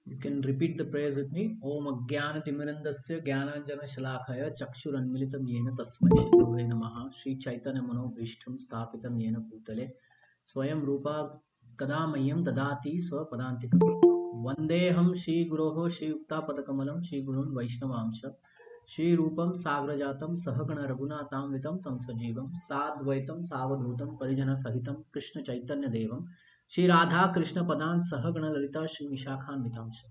You can repeat the prayers with me. Om Ajnanatimirandasya Jnananjana Shalakaya Chakshurunmilitam Yena Tasmai Shri Gurave Namaha Shri Chaitanya Manobhishtam Sthapitam Yena Bhutale Swayam Rupa Kadamayam Dadati Swapadantikam Vandeham Shri Guroho Shri Yukta Padakamalam Shri Gurun Vaishnavamsha Shri Rupam Sagrajatam Sahagana Raghunatam Vitam Tam Sajivam Sadvaitam Savadhutam Parijana Sahitam Krishna Chaitanya Devam Shri Radha Krishna Padan Sahagana Lalita Shri Vishakhan Vitamsha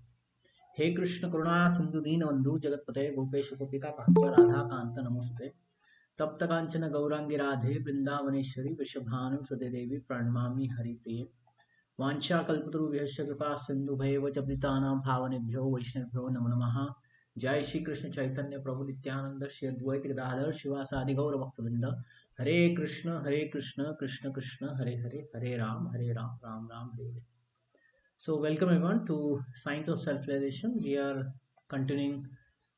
हे कृष्ण करुणा सिंधु दीन बंधु जगतपते गोपेश गोपिका कांत राधा कांत नमोस्ते तप्त कांचन गौरांगी राधे वृंदावनेश्वरी वृषभानुसुते देवी प्रणमामि हरिप्रिये वाञ्छा कल्पतरुभ्यश्च कृपा सिन्धुभैव च पतितानां पावनेभ्यो वैष्णवेभ्यो नमो नमः जय श्री कृष्ण चैतन्य प्रभु नित्यानंद श्री अद्वैत गदाधर शिवासादि गौर भक्तवृंद हरे Krishna Krishna Krishna Hare Hare Hare Ram Ram Ram Hare Hare. So welcome everyone to Science of Self-Realization. We are continuing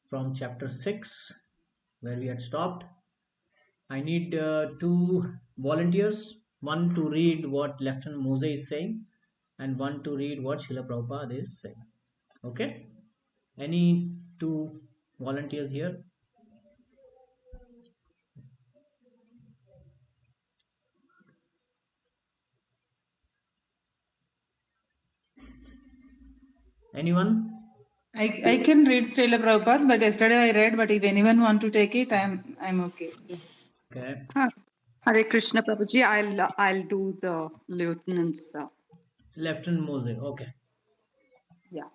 from chapter 6 where we had stopped. I need two volunteers, one to read what Lieutenant Mose is saying and one to read what Srila Prabhupada is saying. Okay? Any two volunteers here? Anyone? I can read Srila Prabhupada, but yesterday I read, but if anyone want to take it, I'm okay. Okay. Hare Krishna Prabhuji, I'll do the lieutenant's. Lieutenant Mose. Okay. Yeah.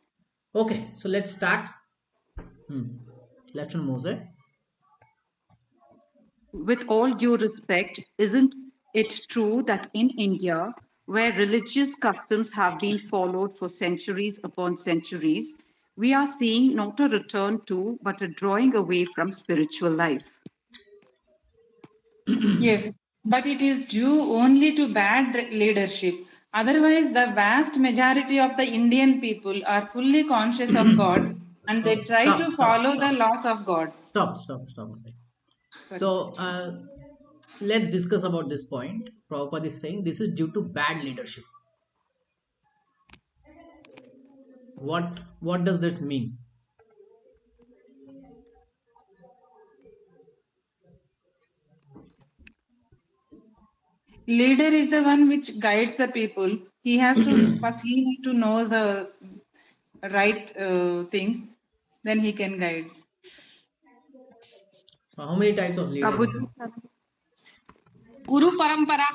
Okay. So let's start. Lieutenant Mose. With all due respect, isn't it true that in India, where religious customs have been followed for centuries upon centuries, we are seeing not a return to, but a drawing away from spiritual life? Yes, but it is due only to bad leadership. Otherwise, the vast majority of the Indian people are fully conscious of God and they try to follow the laws of God. Stop. Okay. So let's discuss about this point. Prabhupada is saying this is due to bad leadership. What does this mean? Leader is the one which guides the people. He has to first he need to know the right things, then he can guide. So how many types of leaders are Prabhuji, there? Guru Parampara.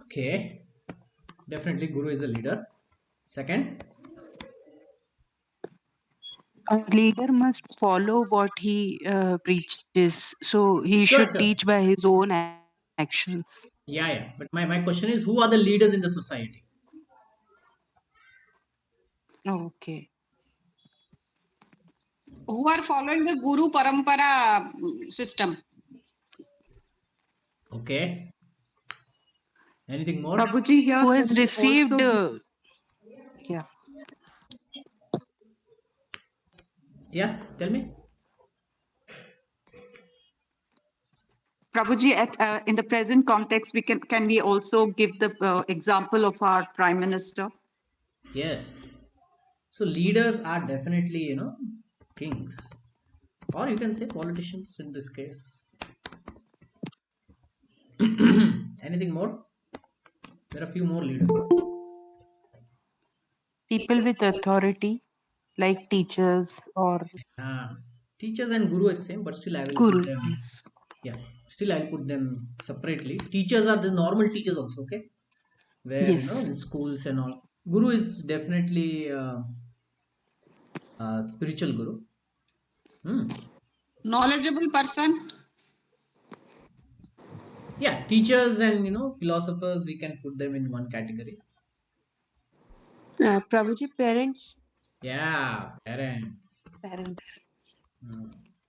Okay, definitely Guru is a leader. Second, A leader must follow what he preaches, so he sure. should teach by his own actions. Yeah. But my question is, who are the leaders in the society? Okay. Who are following the Guru Parampara system. Okay. Anything more? Prabhuji, here Who can has we received? also Yeah. Yeah. Tell me. Prabhuji, in the present context, can we also give the example of our Prime Minister? Yes. So leaders are definitely kings, or you can say politicians in this case. Anything more? There are a few more leaders. People with authority, like teachers or Teachers and guru is same, but still I will put guru. them. Yes. Yeah, still I'll put them separately. Teachers are the normal teachers also. Okay, where Yes. in schools and all. Guru is definitely spiritual guru. Knowledgeable person. Yeah, teachers and philosophers, we can put them in one category. Prabhuji, parents. Yeah, parents. Parents.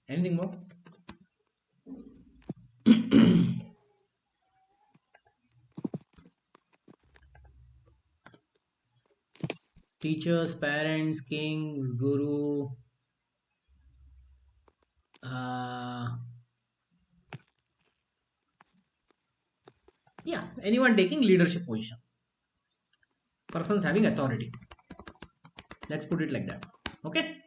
Anything more? Teachers, parents, kings, guru. Yeah, anyone taking leadership position, persons having authority. Let's put it like that. Okay,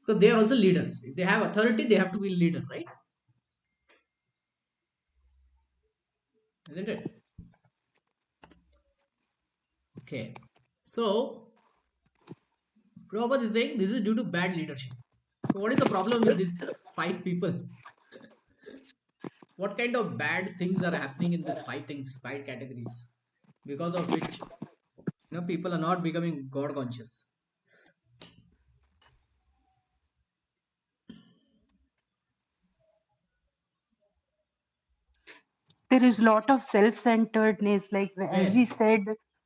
because they are also leaders. If they have authority, they have to be leader, right? Isn't it? Okay, so Prabhupada is saying this is due to bad leadership. So what is the problem with these five people? What kind of bad things are happening in these five things, five categories, because of which people are not becoming God conscious? There is lot of self-centeredness, like as we Where? said,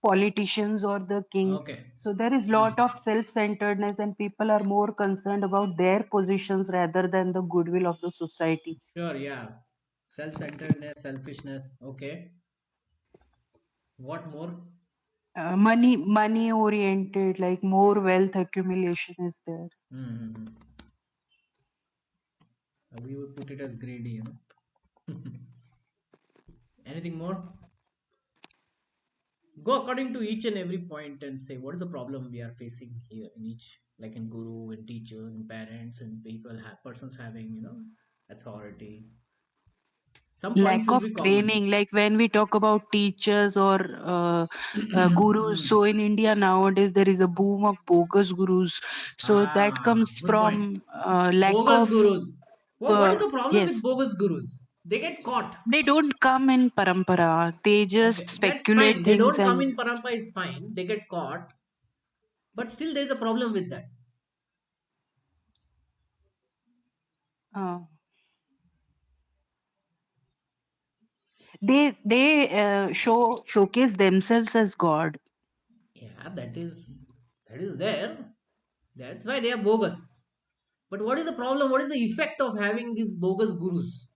politicians or the king. Okay. So there is lot of self-centeredness, and people are more concerned about their positions rather than the goodwill of the society. Sure, yeah. Self-centeredness, selfishness. Okay. What more? Money oriented, like more wealth accumulation is there. Hmm. We would put it as greedy. Anything more? Go according to each and every point and say what is the problem we are facing here in each, like in guru and teachers and parents and people have persons having authority. Some points Lack will of be common. training, like when we talk about teachers or gurus, Hmm. so in India nowadays there is a boom of bogus gurus, so that comes Good point. from lack Bogus of gurus. What is the problem with yes, bogus gurus? They get caught. they don't come in parampara, they just Okay, that's speculate fine. They things don't come and in parampa is fine. They get caught, but still there is a problem with that. uh, they showcase themselves as god. Yeah, that is there. That's why they are bogus. But what is the problem? What is the effect of having these bogus gurus?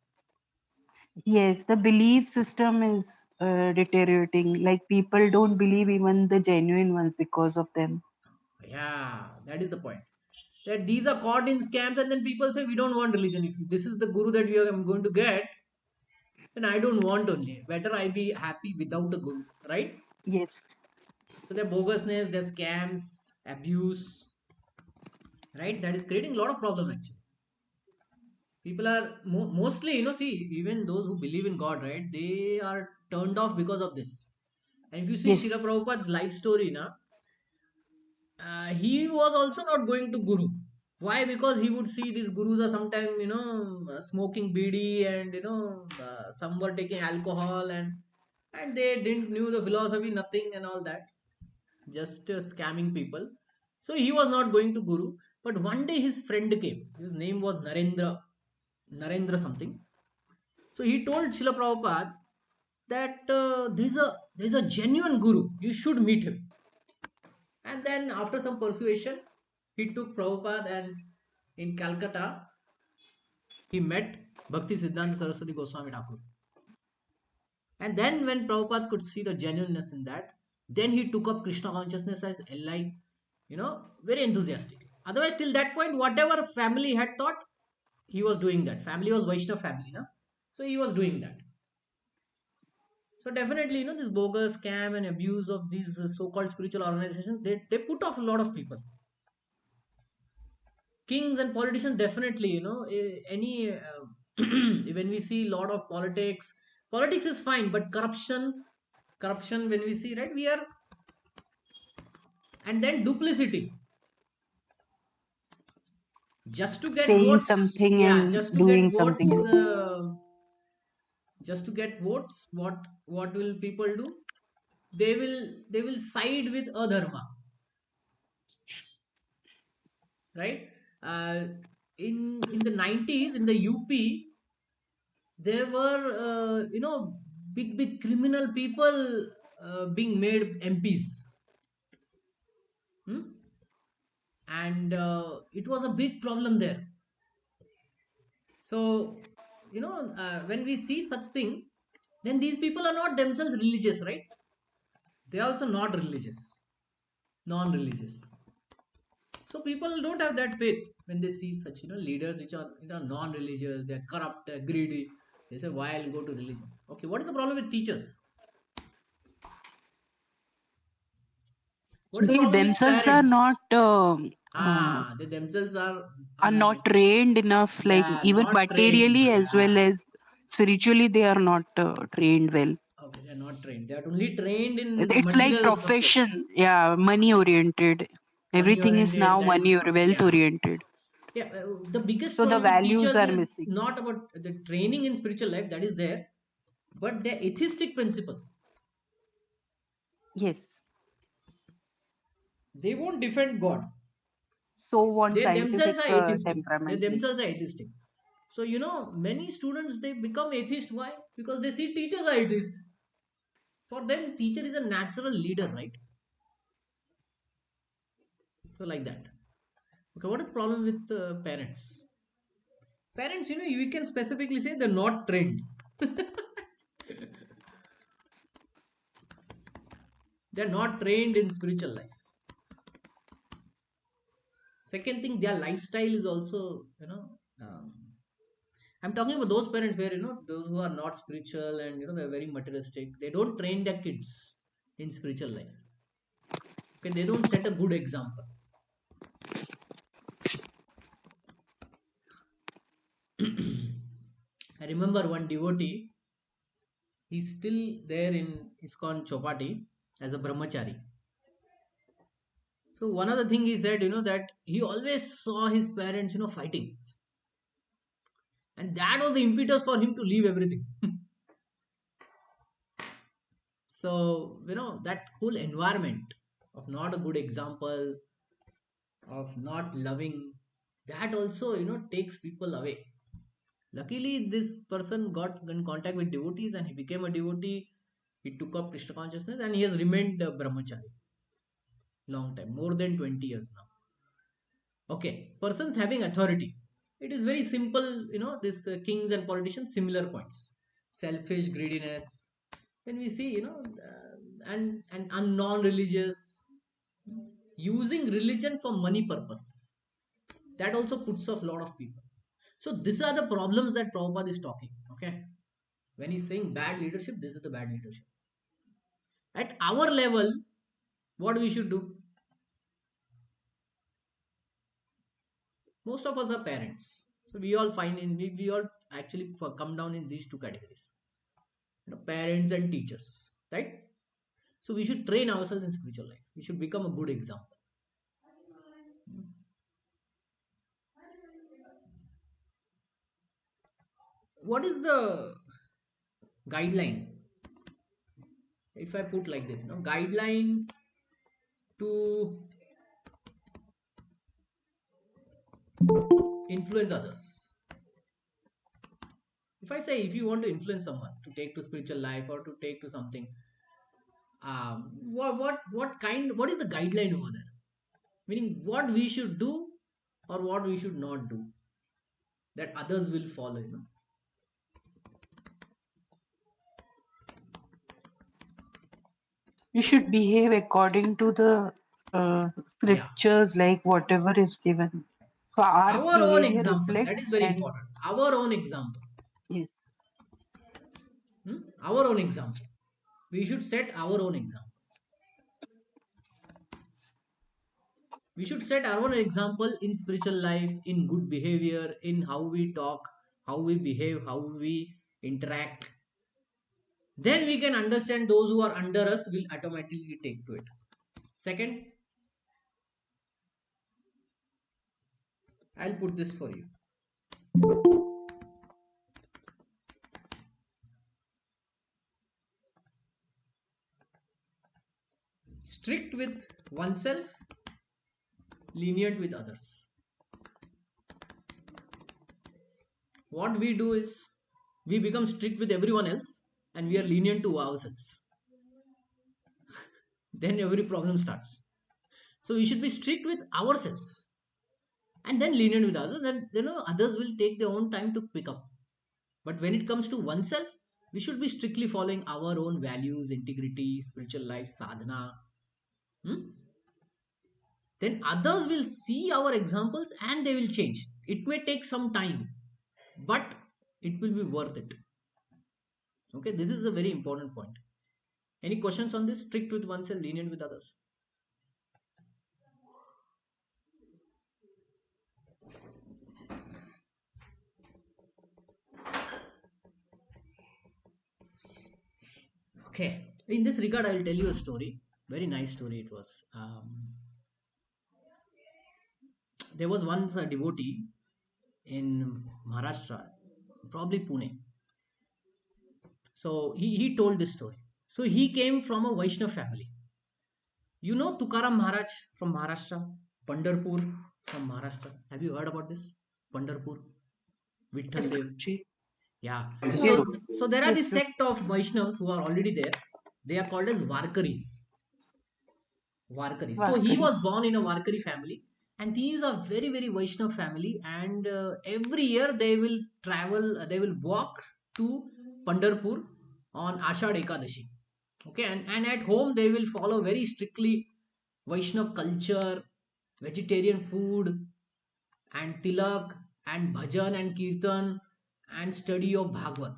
Yes, the belief system is deteriorating, like people don't believe even the genuine ones because of them. Yeah, that is the point. That these are caught in scams, and then people say we don't want religion. If this is the guru that we are going to get, then I don't want only. Better I be happy without a guru, right? Yes. So their bogusness, their scams, abuse, right? That is creating a lot of problem actually. People are mostly, see, even those who believe in God, right? They are turned off because of this. And if you see Srila Yes. Prabhupada's life story, he was also not going to Guru. Why? Because he would see these gurus are sometimes, smoking bidi and, some were taking alcohol and they didn't knew the philosophy, nothing and all that. Just scamming people. So he was not going to Guru. But one day his friend came. His name was Narendra something. So he told Srila Prabhupada that there's a genuine guru. You should meet him. And then after some persuasion, he took Prabhupada and in Calcutta he met Bhakti Siddhanta Saraswati Goswami Thakur. And then when Prabhupada could see the genuineness in that, then he took up Krishna consciousness as LI, very enthusiastically. Otherwise, till that point, whatever family had thought, he was doing that. Family was Vaishnav family, no? So he was doing that. So definitely, this bogus scam and abuse of these so-called spiritual organizations, they put off a lot of people. Kings and politicians definitely, any when we see a lot of politics is fine, but corruption when we see, right, we are, and then duplicity just to get Saying votes. something Yeah, and just to get doing something votes. else. What will people do? They will side with adharma, right? uh, in the 90s in the UP, there were big criminal people being made MPs. Hmm? And it was a big problem there. So when we see such thing, then these people are not themselves religious, right? They are also not religious, non-religious. So people don't have that faith when they see such leaders which are non-religious, they're corrupt, they're greedy. They say, why I'll go to religion? Okay, what is the problem with teachers? What is the They problem with themselves are parents? not They themselves are not trained enough, like yeah, even not trained. materially as Yeah. well as spiritually, they are not trained well. Okay, they're not trained. They are only trained in It's like material subjects. profession, yeah, money oriented. Money Everything is oriented. now That is money or wealth yeah. oriented. Yeah, the biggest So the problem with values teachers are is missing. not about the training in spiritual life, that is there, but their atheistic principle. Yes. They won't defend God. So want They themselves scientific are atheistic. They temperament. Like, themselves are atheistic. So many students they become atheist. Why? Because they see teachers are atheist. For them, teacher is a natural leader, right? So like that. Okay, what is the problem with parents? Parents, you can specifically say they're not trained. They're not trained in spiritual life. Second thing, their lifestyle is also, I'm talking about those parents where, those who are not spiritual and, they're very materialistic. They don't train their kids in spiritual life. Okay, they don't set a good example. I remember one devotee, he's still there in ISKCON Chopati as a brahmachari. So one other thing he said, that he always saw his parents, fighting. And that was the impetus for him to leave everything. So, that whole environment of not a good example, of not loving, that also, takes people away. Luckily, this person got in contact with devotees and he became a devotee. He took up Krishna consciousness and he has remained a brahmachari long time, more than 20 years now. Okay, persons having authority. It is very simple, this kings and politicians, similar points. Selfish, greediness. When we see, and non-religious, using religion for money purpose. That also puts off a lot of people. So these are the problems that Prabhupada is talking. Okay. When he's saying bad leadership, this is the bad leadership. At our level, what we should do? Most of us are parents. So we all find we all actually come down in these two categories. Parents and teachers. Right? So we should train ourselves in spiritual life. We should become a good example. What is the guideline? If I put like this, guideline to influence others. If I say if you want to influence someone to take to spiritual life or to take to something, what is the guideline over there? Meaning what we should do or what we should not do that others will follow. you should behave according to the Yeah, scriptures, like whatever is given. So our our own behavior example, that is reflects, very and important. Our own example. yes, Our own example. We should set our own example. We should set our own example in spiritual life, in good behavior, in how we talk, how we behave, how we interact. Then we can understand those who are under us will automatically take to it. Second, I'll put this for you. Strict with oneself, lenient with others. What we do is we become strict with everyone else and we are lenient to ourselves. Then every problem starts. So we should be strict with ourselves and then lenient with others. Then others will take their own time to pick up. But when it comes to oneself, we should be strictly following our own values, integrity, spiritual life, sadhana. Then others will see our examples and they will change. It may take some time, but it will be worth it. Okay, this is a very important point. Any questions on this? Strict with oneself, lenient with others. Okay. In this regard, I'll tell you a story. Very nice story it was. There was once a devotee in Maharashtra, probably Pune. So he told this story. So he came from a Vaishnav family. You know Tukaram Maharaj from Maharashtra, Pandharpur from Maharashtra. Have you heard about this? Pandharpur, Yes, Vitthal Dev. Guruji. Yeah. Yes, So there are yes, this sect of Vaishnavas who are already there. They are called as Varkaris. Varkari. So he was Varkaris. born in a Varkari family, and these are very very Vaishnav family. And every year they will travel, they will walk to Pandharpur on Ashad Ekadashi. Okay, and at home they will follow very strictly Vaishnav culture, vegetarian food, and tilak, and bhajan and kirtan, and study of Bhagavad,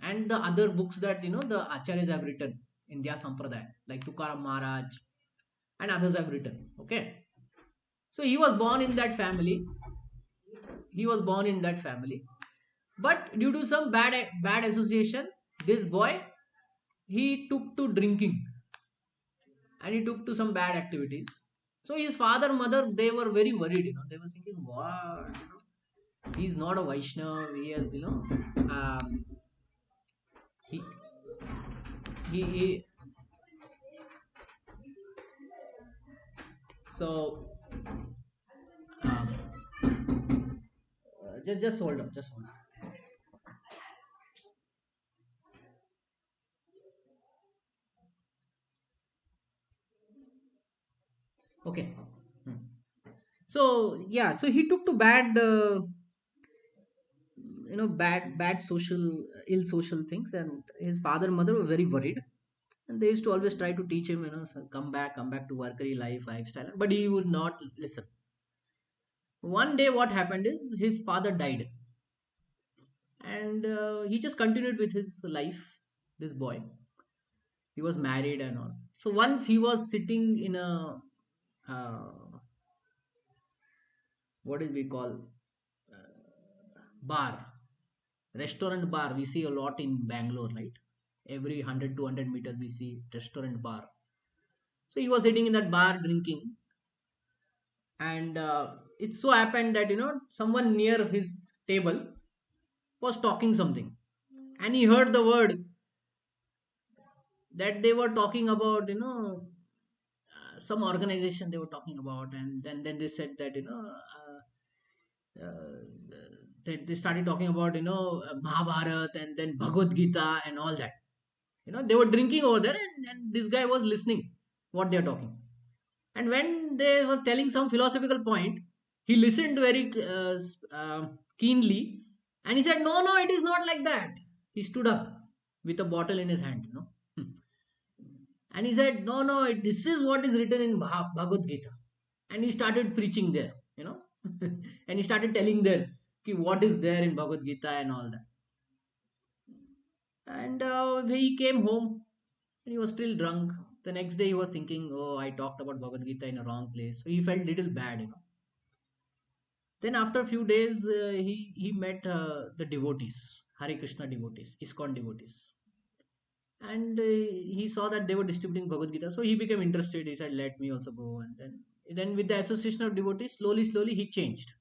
and the other books that the acharyas have written in their sampradaya, like Tukaram Maharaj and others have written. Okay, so he was born in that family. He was born in that family, but due to some bad association, this boy, he took to drinking, and he took to some bad activities. So his father, mother, they were very worried. They were thinking, what? He's not a Vaishnav. He has, he he. So just hold on, just hold on. Okay. Hmm. So yeah, so he took to bad, bad social, ill social things, and his father and mother were very worried, and they used to always try to teach him, "So come back to workery life, lifestyle," but he would not listen. One day, what happened is his father died, and he just continued with his life. This boy, he was married and all. So once he was sitting in a uh, what is we call bar, restaurant bar. We see a lot in Bangalore, right? Every 100 200 meters we see restaurant bar. So he was sitting in that bar drinking, and it so happened that someone near his table was talking something, and he heard the word that they were talking about, some organization they were talking about, and then they said that uh, they started talking about Mahabharat, and then Bhagavad Gita and all that. They were drinking over there, and this guy was listening what they are talking. And when they were telling some philosophical point, he listened very keenly, and he said, "No, no, it is not like that." He stood up with a bottle in his hand. And he said, "No, no, this is what is written in Bhagavad Gita." And he started preaching there. And he started telling them what is there in Bhagavad Gita and all that. And he came home, and he was still drunk. The next day he was thinking, "Oh, I talked about Bhagavad Gita in a wrong place." So he felt little bad. Then after a few days, he met the devotees, Hare Krishna devotees, ISKCON devotees, and he saw that they were distributing Bhagavad Gita. So he became interested. He said, "Let me also go." And then with the association of devotees, slowly he changed.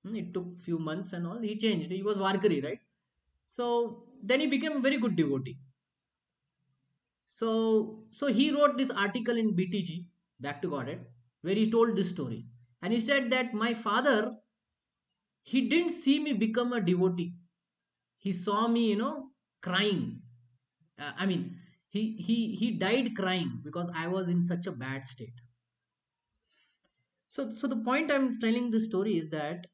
It took few months and all. He changed. He was Varkari, right? So then he became a very good devotee. So he wrote this article in BTG, Back to Godhead, where he told this story. And he said that my father, he didn't see me become a devotee. He saw me, crying. I mean, he died crying because I was in such a bad state. So the point I'm telling this story is that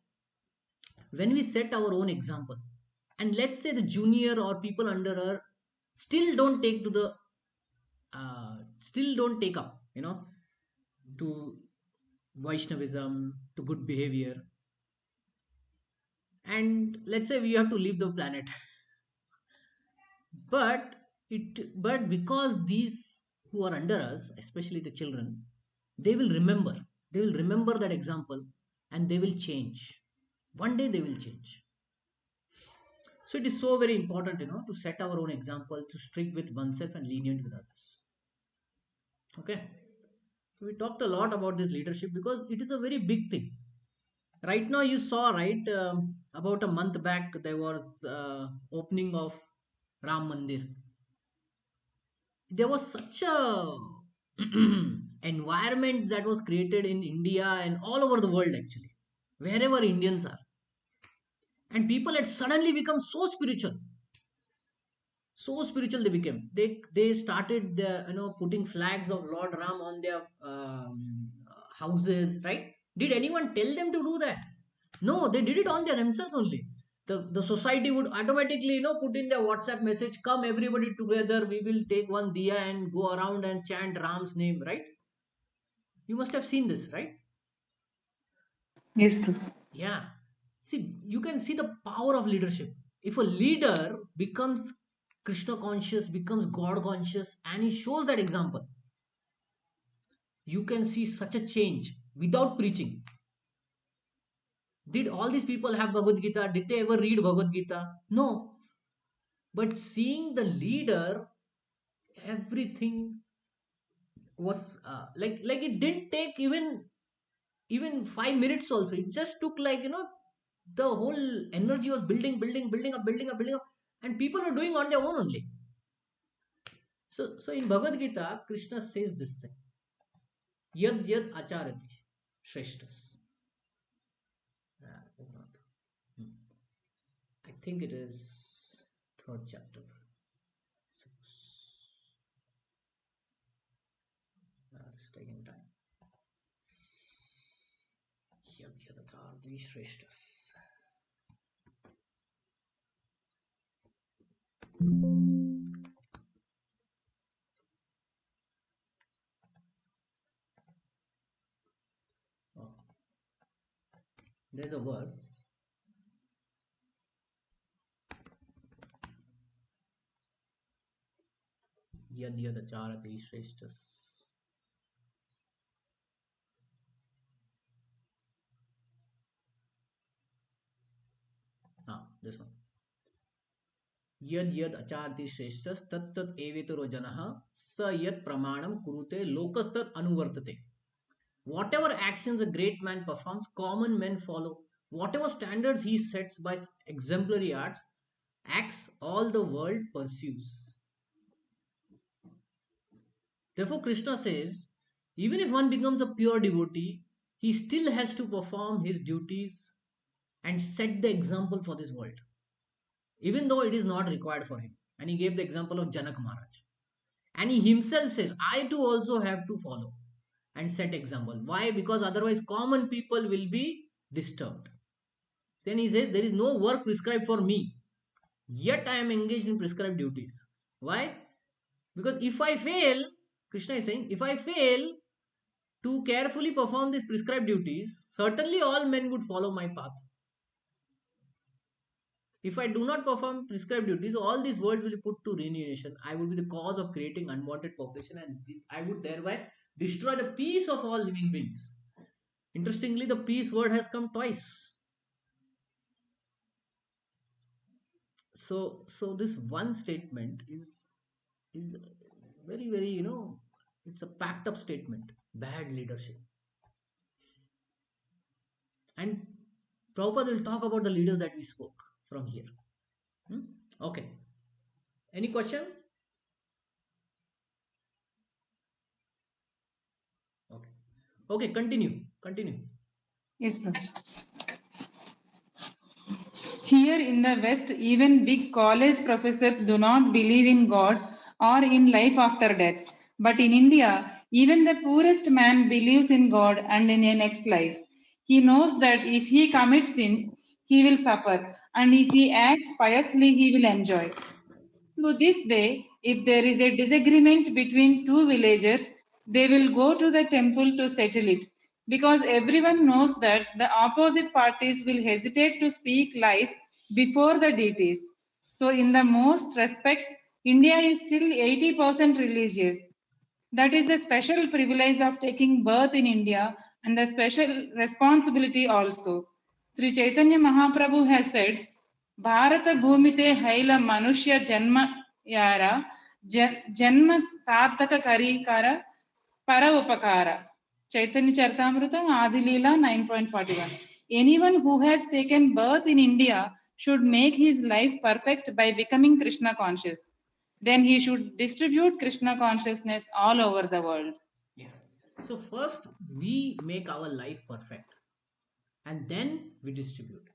when we set our own example, and let's say the junior or people under her still don't take to the still don't take up, to Vaishnavism, to good behavior, and let's say we have to leave the planet. But because these who are under us, especially the children, they will remember. They will remember that example, and they will change. One day they will change. So it is so very important, to set our own example, to strict with oneself and lenient with others. Okay. So we talked a lot about this leadership because it is a very big thing. Right now, you saw, right, about a month back, there was opening of Ram Mandir. There was such a environment that was created in India and all over the world, actually, wherever Indians are, and people had suddenly become so spiritual. So spiritual they became. They started the, putting flags of Lord Ram on their houses, right? Did anyone tell them to do that? No, they did it on their themselves only. The society would automatically, put in their WhatsApp message, come everybody together, we will take one diya and go around and chant Ram's name, right? You must have seen this, right? Yes, Prabhu. Yeah. See, you can see the power of leadership. If a leader becomes Krishna conscious, becomes God conscious, and he shows that example, you can see such a change without preaching. Did all these people have Bhagavad Gita? Did they ever read Bhagavad Gita? No. But seeing the leader, everything was like it didn't take even 5 minutes also. It just took, like, the whole energy was building up, and people were doing on their own only. So in Bhagavad Gita, Krishna says this thing: Yad yad acharati shreshtas. Hmm. I think it is third chapter. It's taking time. Yad yad acharati shreshtas. Oh. There's a verse. Yad yad acharati shreshtas. This one. Yad yad acharti shreshtas tat tat evetaro janah sa yad pramanam kurute lokastat anuvartate. Whatever actions a great man performs, common men follow. Whatever standards he sets by exemplary acts, all the world pursues. Therefore, Krishna says, even if one becomes a pure devotee, he still has to perform his duties and set the example for this world, even though it is not required for him. And he gave the example of Janak Maharaj. And he himself says, I too also have to follow and set example. Why? Because otherwise common people will be disturbed. Then he says, there is no work prescribed for me, yet I am engaged in prescribed duties. Why? Because if I fail, Krishna is saying, if I fail to carefully perform these prescribed duties, certainly all men would follow my path. If I do not perform prescribed duties, all these worlds will be put to reunion. I would be the cause of creating unwanted population, and I would thereby destroy the peace of all living beings. Interestingly, the peace word has come twice. So this one statement is very, very, it's a packed up statement. Bad leadership. And Prabhupada will talk about the leaders that we spoke from here. Okay. Any question? Okay. Okay, continue. Yes, Prabhu. Here in the West, even big college professors do not believe in God or in life after death. But in India, even the poorest man believes in God and in a next life. He knows that if he commits sins, he will suffer, and if he acts piously, he will enjoy. To this day, if there is a disagreement between two villagers, they will go to the temple to settle it because everyone knows that the opposite parties will hesitate to speak lies before the deities. So, in the most respects, India is still 80% religious. That is the special privilege of taking birth in India and the special responsibility also. Sri Chaitanya Mahaprabhu has said, Bharat ಭೂಮಿತೆ ಹೈಲ ಮನುಷ್ಯ ಜನ್ಮ ಯಾರ ಜನ್ಮ ಸಾರ್ಥಕ ಕರೀಕರ ಪರ ಉಪಕಾರ. Chaitanya Charitamrita, Adi Leela 9.41. Anyone who has taken birth in India should make his life perfect by becoming Krishna conscious. Then he should distribute Krishna consciousness all over the world. Yeah. So first we make our life perfect and then we distribute.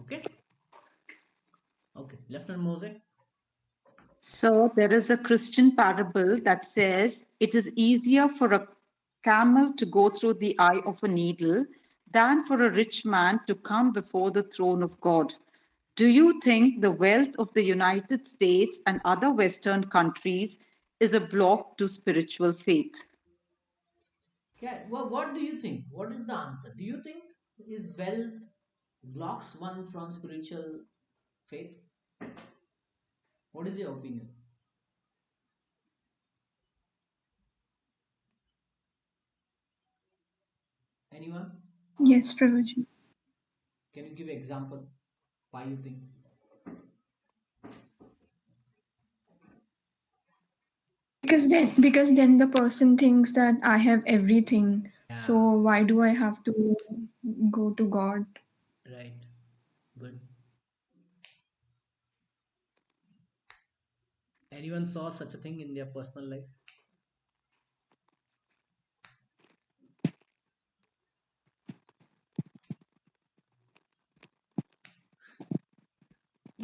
Okay. Okay. Lieutenant Mose. So there is a Christian parable that says it is easier for a camel to go through the eye of a needle than for a rich man to come before the throne of God. Do you think the wealth of the United States and other Western countries is a block to spiritual faith? Okay. Well, what do you think? What is the answer? Do you think is wealth blocks one from spiritual faith? What is your opinion? Anyone? Yes, Prabhuji. Can you give example why you think? Because then the person thinks that I have everything. So Yeah. why do I have to go to God? Right. Good. Anyone saw such a thing in their personal life?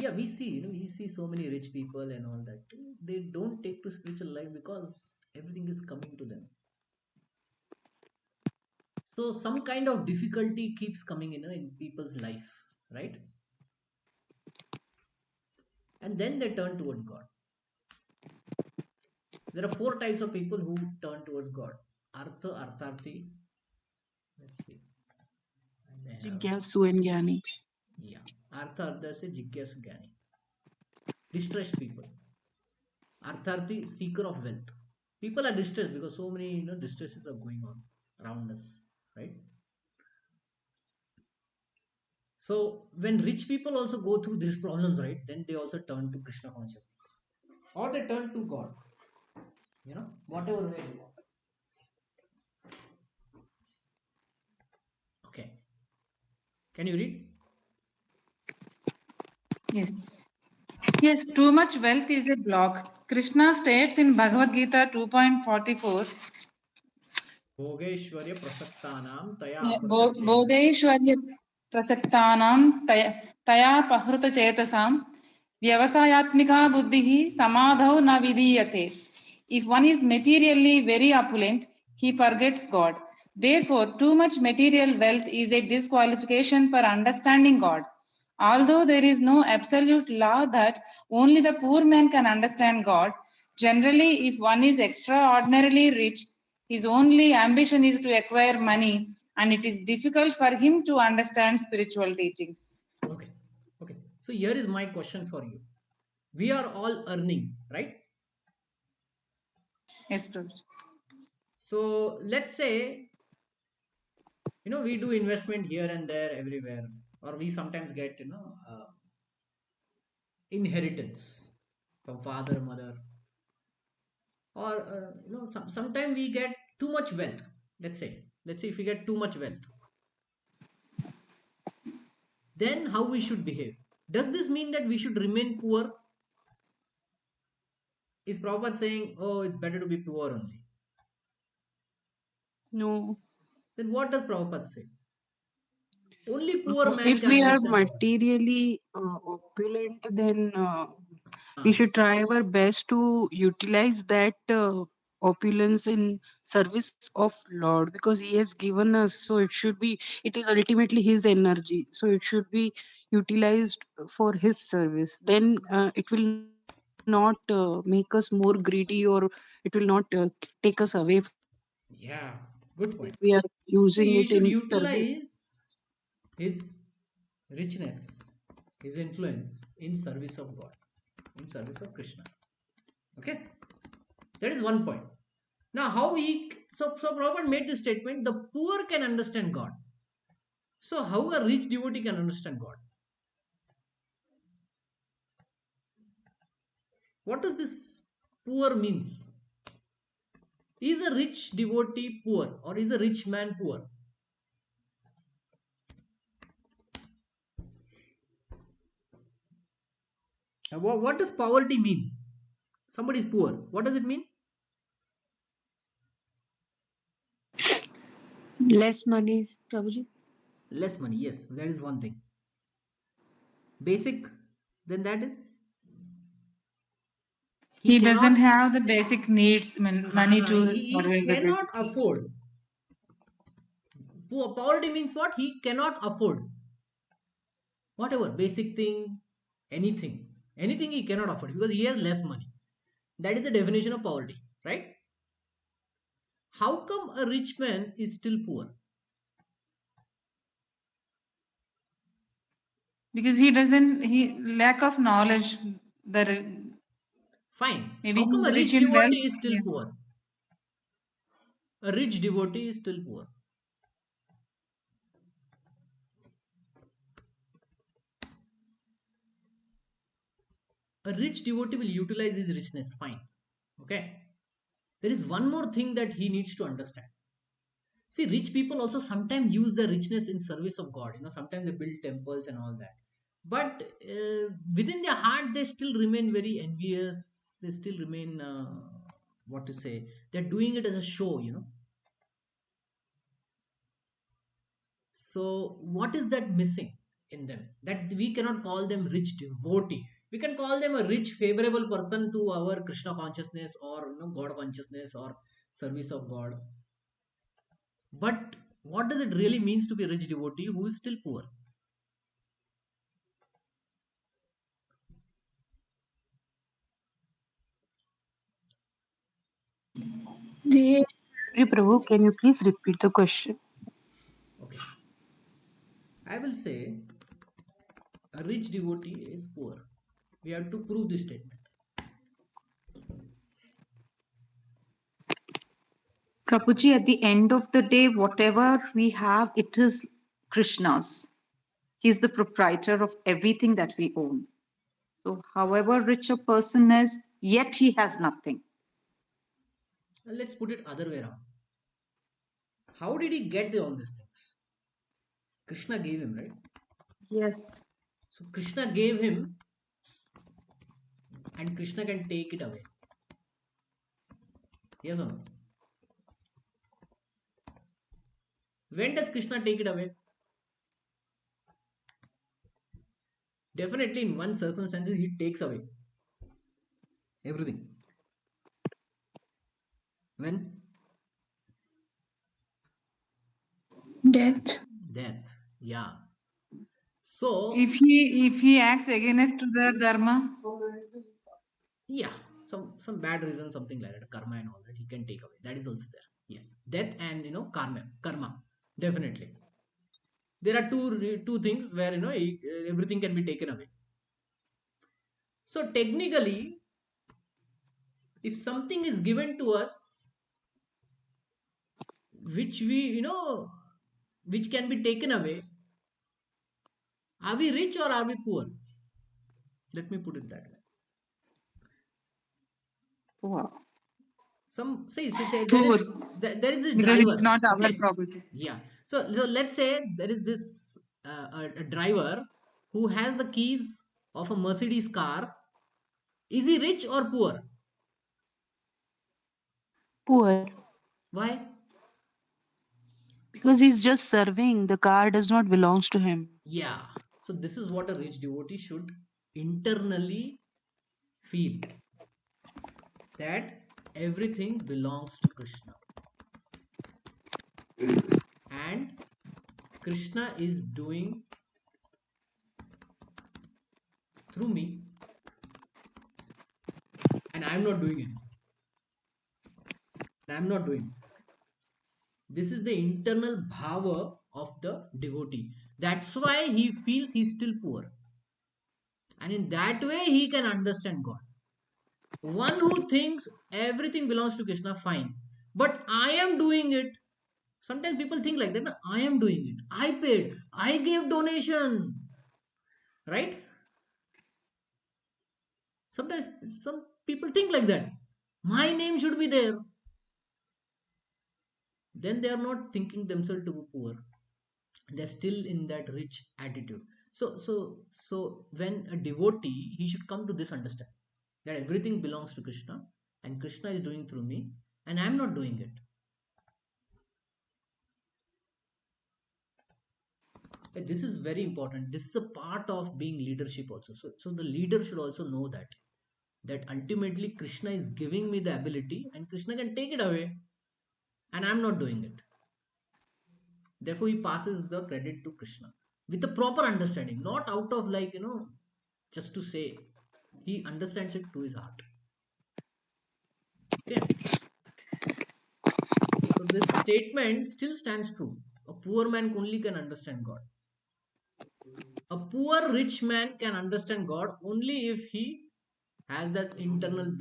Yeah, we see, we see so many rich people and all that. They don't take to spiritual life because everything is coming to them. So some kind of difficulty keeps coming in people's life, right? And then they turn towards God. There are four types of people who turn towards God. Artha, Artharthi. Let's see. And they have, Jigyasu and Jnani. yeah. Artha, Artha se Jigyasu Gyani. Distressed people. Artharthi, seeker of wealth. People are distressed because so many distresses are going on around us, right? So when rich people also go through these problems, right, then they also turn to Krishna consciousness, or they turn to God. Whatever way they want. Okay. Can you read? Yes. Yes, too much wealth is a block. Krishna states in Bhagavad Gita 2.44, Bhogeshwarya prasaktanam taya aprta भोगैश्वर्य प्रसक्तानां तया पहृतचेतसां व्यवसायात्मिका बुद्धिः समाधौ न विधीयते. If one is materially very opulent, he forgets God. Therefore, too much material wealth is a disqualification for understanding God. Although there is no absolute law that only the poor man can understand God, generally, if one is extraordinarily rich, his only ambition is to acquire money, and it is difficult for him to understand spiritual teachings. Okay. Okay. So here is my question for you. We are all earning, right? Yes, Prabhu. So let's say, we do investment here and there everywhere, or we sometimes get, inheritance from father, mother, or sometimes we get too much wealth. Let's say if we get too much wealth, then how we should behave? Does this mean that we should remain poor? Is Prabhupada saying, oh, it's better to be poor only? No. Then what does Prabhupada say? Only poor man If can we are understand God. materially opulent, then we Ah, should try our best to utilize that opulence in service of Lord, because He has given us. So it is ultimately His energy. So it should be utilized for His service. Then it will not make us more greedy, or it will not take us away from God if we are yeah, good using point. it in So service. you should utilize his richness, his influence in service of God, in service of Krishna. Okay, that is one point. Now, how he so Prabhupada made this statement: the poor can understand God. So, how a rich devotee can understand God? What does this poor means? Is a rich devotee poor or is a rich man poor? What does poverty mean? Somebody is poor. What does it mean? Less money, Prabhuji. Less money. Yes, that is one thing. Basic, then that is He doesn't cannot. have the basic needs, money to He survive the cannot basic needs. afford. Poverty means what? He cannot afford whatever basic thing, anything he cannot afford because he has less money. That is the definition of poverty, right? How come a rich man is still poor? Because he lack of knowledge. The Fine. maybe How come a he's rich rich in wealth. devotee is still Yeah. poor? A rich devotee is still poor. A rich devotee will utilize his richness. Fine. Okay. There is one more thing that he needs to understand. See, rich people also sometimes use the richness in service of God. Sometimes they build temples and all that. But within their heart, they still remain very envious. They still remain, what to say, they're doing it as a show. So, what is that missing in them? That we cannot call them rich devotee. We can call them a rich, favorable person to our Krishna consciousness or God consciousness or service of God. But what does it really means to be a rich devotee who is still poor? They Hey, Prabhu, can you please repeat the question? Okay. I will say a rich devotee is poor. We have to prove this statement. Prabhuji, at the end of the day, whatever we have, it is Krishna's. He's the proprietor of everything that we own. So, however rich a person is, yet he has nothing. Let's put it other way around. How did he get all these things? Krishna gave him, right? Yes. So Krishna gave him and Krishna can take it away. Yes or no? When does Krishna take it away? Definitely in one circumstances he takes away everything. When? death. Death. Yeah. So If he acts against the dharma, yeah, some bad reason, something like that, karma and all that, he can take away. That is also there. Yes, death and karma, definitely. There are two things where everything can be taken away. So technically, if something is given to us, which which can be taken away, are we rich or are we poor? Let me put it that way. Wow. poor, There is a because it's driver. not our Okay, property. yeah. So let's say there is this a driver who has the keys of a Mercedes car. Is he rich or poor? Poor. Why? Because he's just serving. The car does not belongs to him. Yeah. So this is what a rich devotee should internally feel, that everything belongs to Krishna and Krishna is doing through me and I'm not doing anything. I'm not doing. This is the internal bhava of the devotee. That's why he feels he's still poor. And in that way, he can understand God. One who thinks everything belongs to Krishna, fine. But I am doing it. Sometimes people think like that. I am doing it. I paid. I gave donation. Right? Sometimes People think like that. My name should be there. Then they are not thinking themselves to be poor. They're still in that rich attitude. So when a devotee, he should come to this understanding that everything belongs to Krishna and Krishna is doing through me and I'm not doing it. This is very important. This is a part of being leadership also. So the leader should also know that ultimately Krishna is giving me the ability and Krishna can take it away and I'm not doing it. Therefore, he passes the credit to Krishna with a proper understanding, not out of just to say. He understands it to his heart. Okay. So this statement still stands true. A poor man only can understand God. A poor rich man can understand God only if he has this internal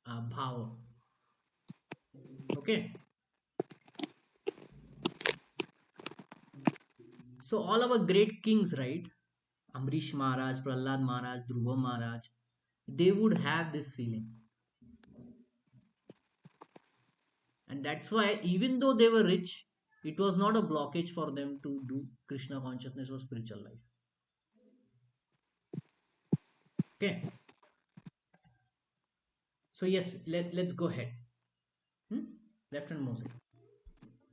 bhava. Okay. So all our great kings, right? Amrish Maharaj, Prahlad Maharaj, Dhruva Maharaj, they would have this feeling. And that's why, even though they were rich, it was not a blockage for them to do Krishna consciousness or spiritual life. Okay. So, yes, let's go ahead. Lieutenant Mosey.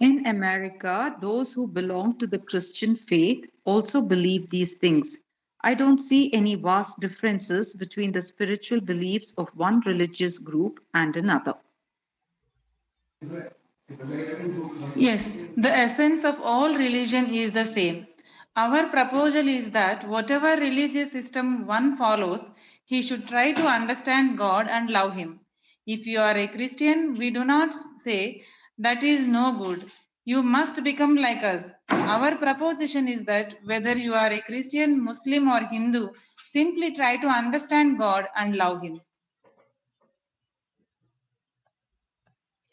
In America, those who belong to the Christian faith also believe these things. I don't see any vast differences between the spiritual beliefs of one religious group and another. Yes, the essence of all religion is the same. Our proposal is that whatever religious system one follows, he should try to understand God and love Him. If you are a Christian, we do not say that is no good. You must become like us. Our proposition is that whether you are a Christian, Muslim, or Hindu, simply try to understand God and love Him.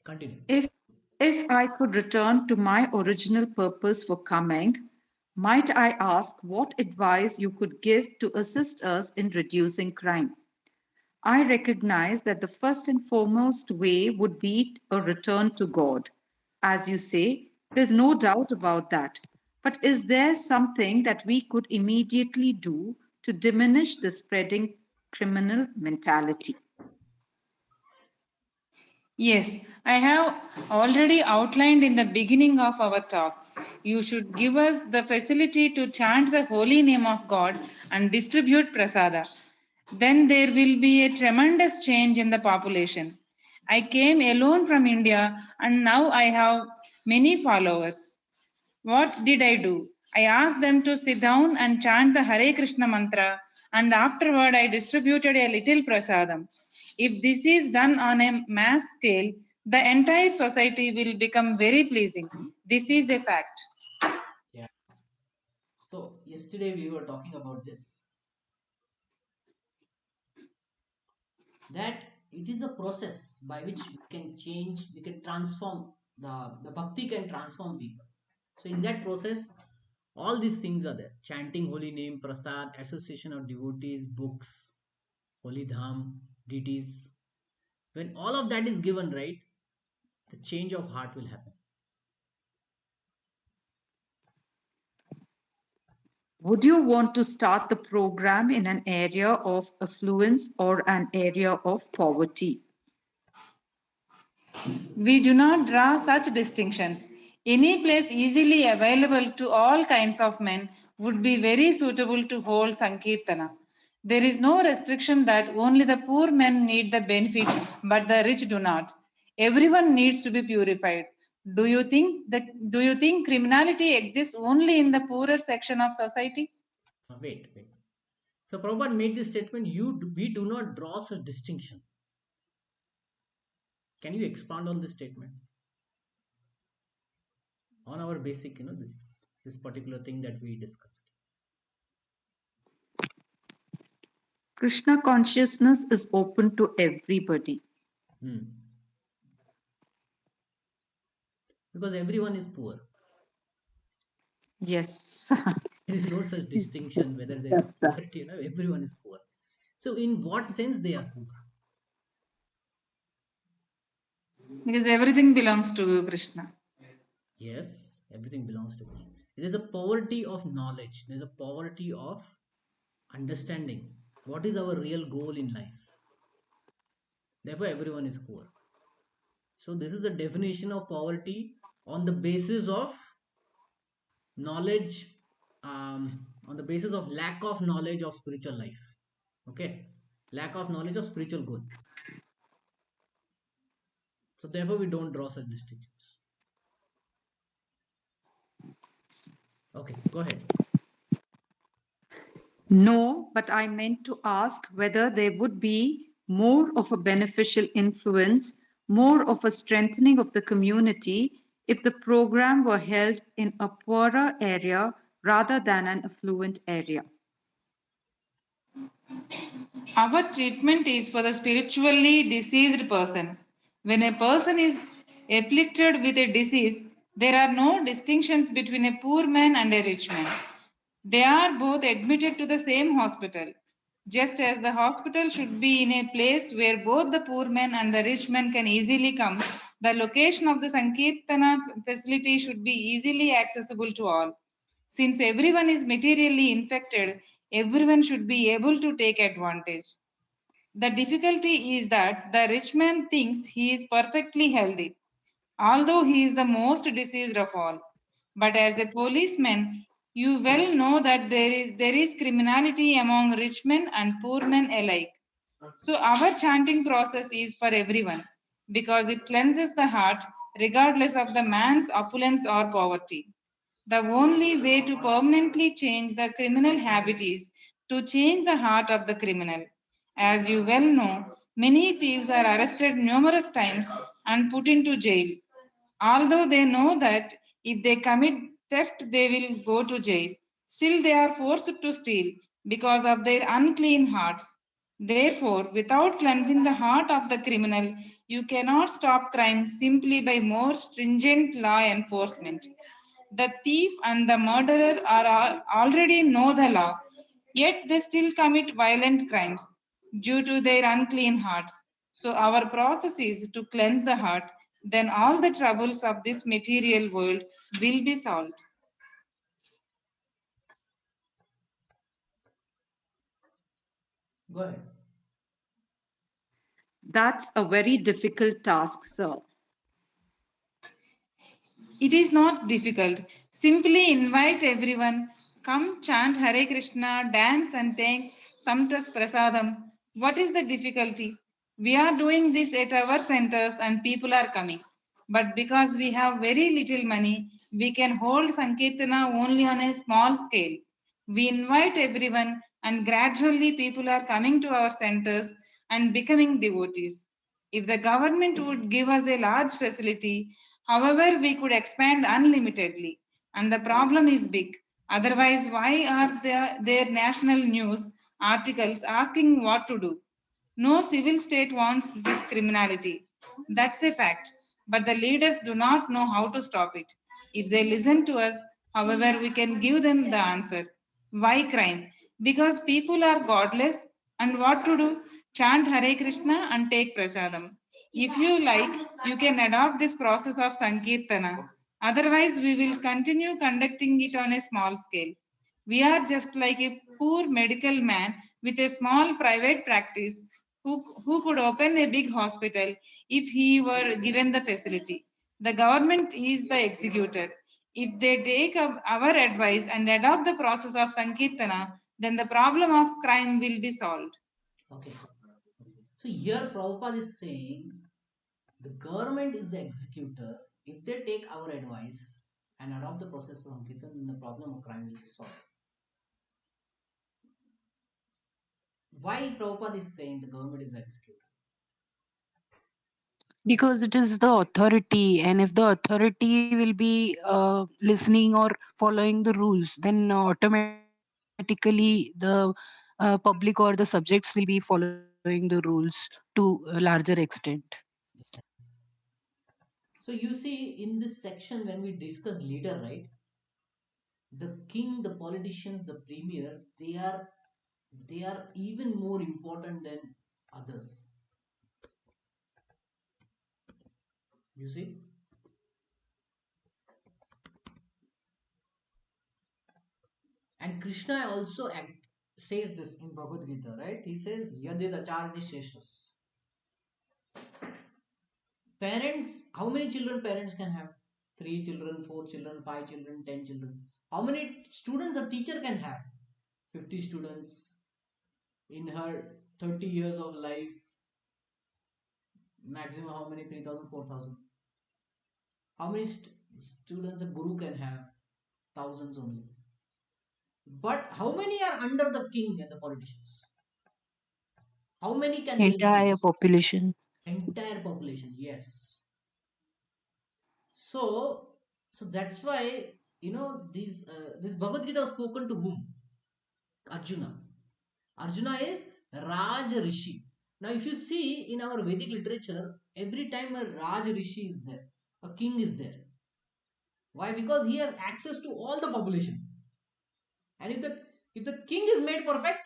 Continue. If I could return to my original purpose for coming, might I ask what advice you could give to assist us in reducing crime? I recognize that the first and foremost way would be a return to God. As you say, there's no doubt about that. But is there something that we could immediately do to diminish the spreading criminal mentality? Yes, I have already outlined in the beginning of our talk. You should give us the facility to chant the holy name of God and distribute prasada. Then there will be a tremendous change in the population. I came alone from India and now I have many followers. What did I do? I asked them to sit down and chant the Hare Krishna mantra, and afterward I distributed a little prasadam. If this is done on a mass scale, the entire society will become very pleasing. This is a fact. Yeah. So, yesterday we were talking about this, that it is a process by which we can change, we can transform the bhakti can transform people. So, in that process, all these things are there: chanting holy name, prasad, association of devotees, books, holy dham, deities. When all of that is given, right, the change of heart will happen. Would you want to start the program in an area of affluence or an area of poverty? We do not draw such distinctions. Any place easily available to all kinds of men would be very suitable to hold Sankirtana. There is no restriction that only the poor men need the benefit but the rich do not. Everyone needs to be purified. Do you think criminality exists only in the poorer section of society? Wait. So Prabhupada made this statement: we do not draw such distinction. Can you expand on this statement? On our basic, this particular thing that we discussed. Krishna consciousness is open to everybody. Hmm. Because everyone is poor. Yes. There is no such Yes, distinction whether there is that's a that. poverty. Everyone is poor. So in what sense they are poor? Because everything belongs to Krishna. Yes, everything belongs to Krishna. There's a poverty of knowledge. There's a poverty of understanding. What is our real goal in life? Therefore, everyone is poor. So this is the definition of poverty on the basis of knowledge, on the basis of lack of knowledge of spiritual life. Okay, lack of knowledge of spiritual goal. So therefore, we don't draw such distinctions. Okay, go ahead. No, but I meant to ask whether there would be more of a beneficial influence, more of a strengthening of the community if the program were held in a poorer area rather than an affluent area. Our treatment is for the spiritually diseased person. When a person is afflicted with a disease, there are no distinctions between a poor man and a rich man. They are both admitted to the same hospital. Just as the hospital should be in a place where both the poor man and the rich man can easily come, the location of the Sankirtana facility should be easily accessible to all. Since everyone is materially infected, everyone should be able to take advantage. The difficulty is that the rich man thinks he is perfectly healthy, although he is the most diseased of all. But as a policeman, you well know that there is criminality among rich men and poor men alike. So our chanting process is for everyone because it cleanses the heart regardless of the man's opulence or poverty. The only way to permanently change the criminal habit is to change the heart of the criminal. As you well know, many thieves are arrested numerous times and put into jail. Although they know that if they commit theft, they will go to jail, still they are forced to steal because of their unclean hearts. Therefore, without cleansing the heart of the criminal, you cannot stop crime simply by more stringent law enforcement. The thief and the murderer already know the law, yet they still commit violent crimes due to their unclean hearts. So, our process is to cleanse the heart, then all the troubles of this material world will be solved. Go ahead. That's a very difficult task, sir. It is not difficult. Simply invite everyone. Come chant Hare Krishna, dance and take Samtas Prasadam. What is the difficulty? We are doing this at our centers and people are coming. But because we have very little money, we can hold Sankirtana only on a small scale. We invite everyone, and gradually people are coming to our centers and becoming devotees. If the government would give us a large facility, however, we could expand unlimitedly. And the problem is big. Otherwise, why are there national news articles asking what to do? No civil state wants this criminality. That's a fact. But the leaders do not know how to stop it. If they listen to us, however, we can give them the answer. Why crime? Because people are godless. And what to do? Chant Hare Krishna and take prasadam. If you like, you can adopt this process of Sankirtana. Otherwise, we will continue conducting it on a small scale. We are just like a poor medical man with a small private practice who could open a big hospital if he were given the facility. The government is the executor. If they take our advice and adopt the process of Sankirtana, then the problem of crime will be solved. Okay. So here Prabhupada is saying the government is the executor. If they take our advice and adopt the process of Sankirtan, then the problem of crime will be solved. Why Prabhupada is saying the government is the executor? Because it is the authority, and if the authority will be listening or following the rules, then automatically the public or the subjects will be following the rules to a larger extent. So you see in this section when we discuss leader, right? The king, the politicians, the premiers, they are they are even more important than others. You see? And Krishna also says this in Bhagavad Gita, right? He says, Yadid acharya shreshtas. Parents, how many children parents can have? 3 children, 4 children, 5 children, 10 children. How many students a teacher can have? 50 students in her 30 years of life. Maximum how many? 3,000, 4,000. How many students a guru can have? Thousands only. But how many are under the king and the politicians? How many can help Entire these? population. Entire population, yes. So that's why these this Bhagavad Gita was spoken to whom? Arjuna. Arjuna is Raj Rishi. Now, if you see in our Vedic literature, every time a Raj Rishi is there, a king is there. Why? Because he has access to all the population. And if the king is made perfect,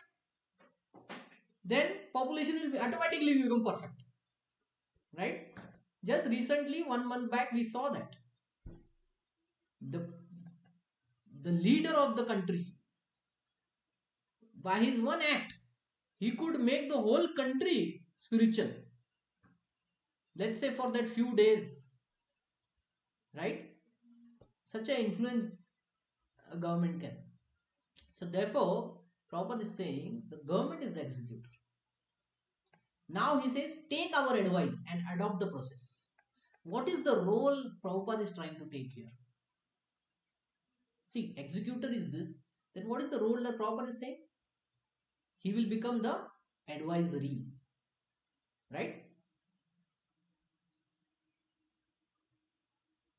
then population will automatically become perfect. Right? Just recently, 1 month back, we saw that the leader of the country, by his one act, he could make the whole country spiritual. Let's say for that few days, right? Such an influence a government can. So therefore, Prabhupada is saying the government is the executor. Now he says, take our advice and adopt the process. What is the role Prabhupada is trying to take here? See, executor is this. Then what is the role that Prabhupada is saying? He will become the advisory. Right?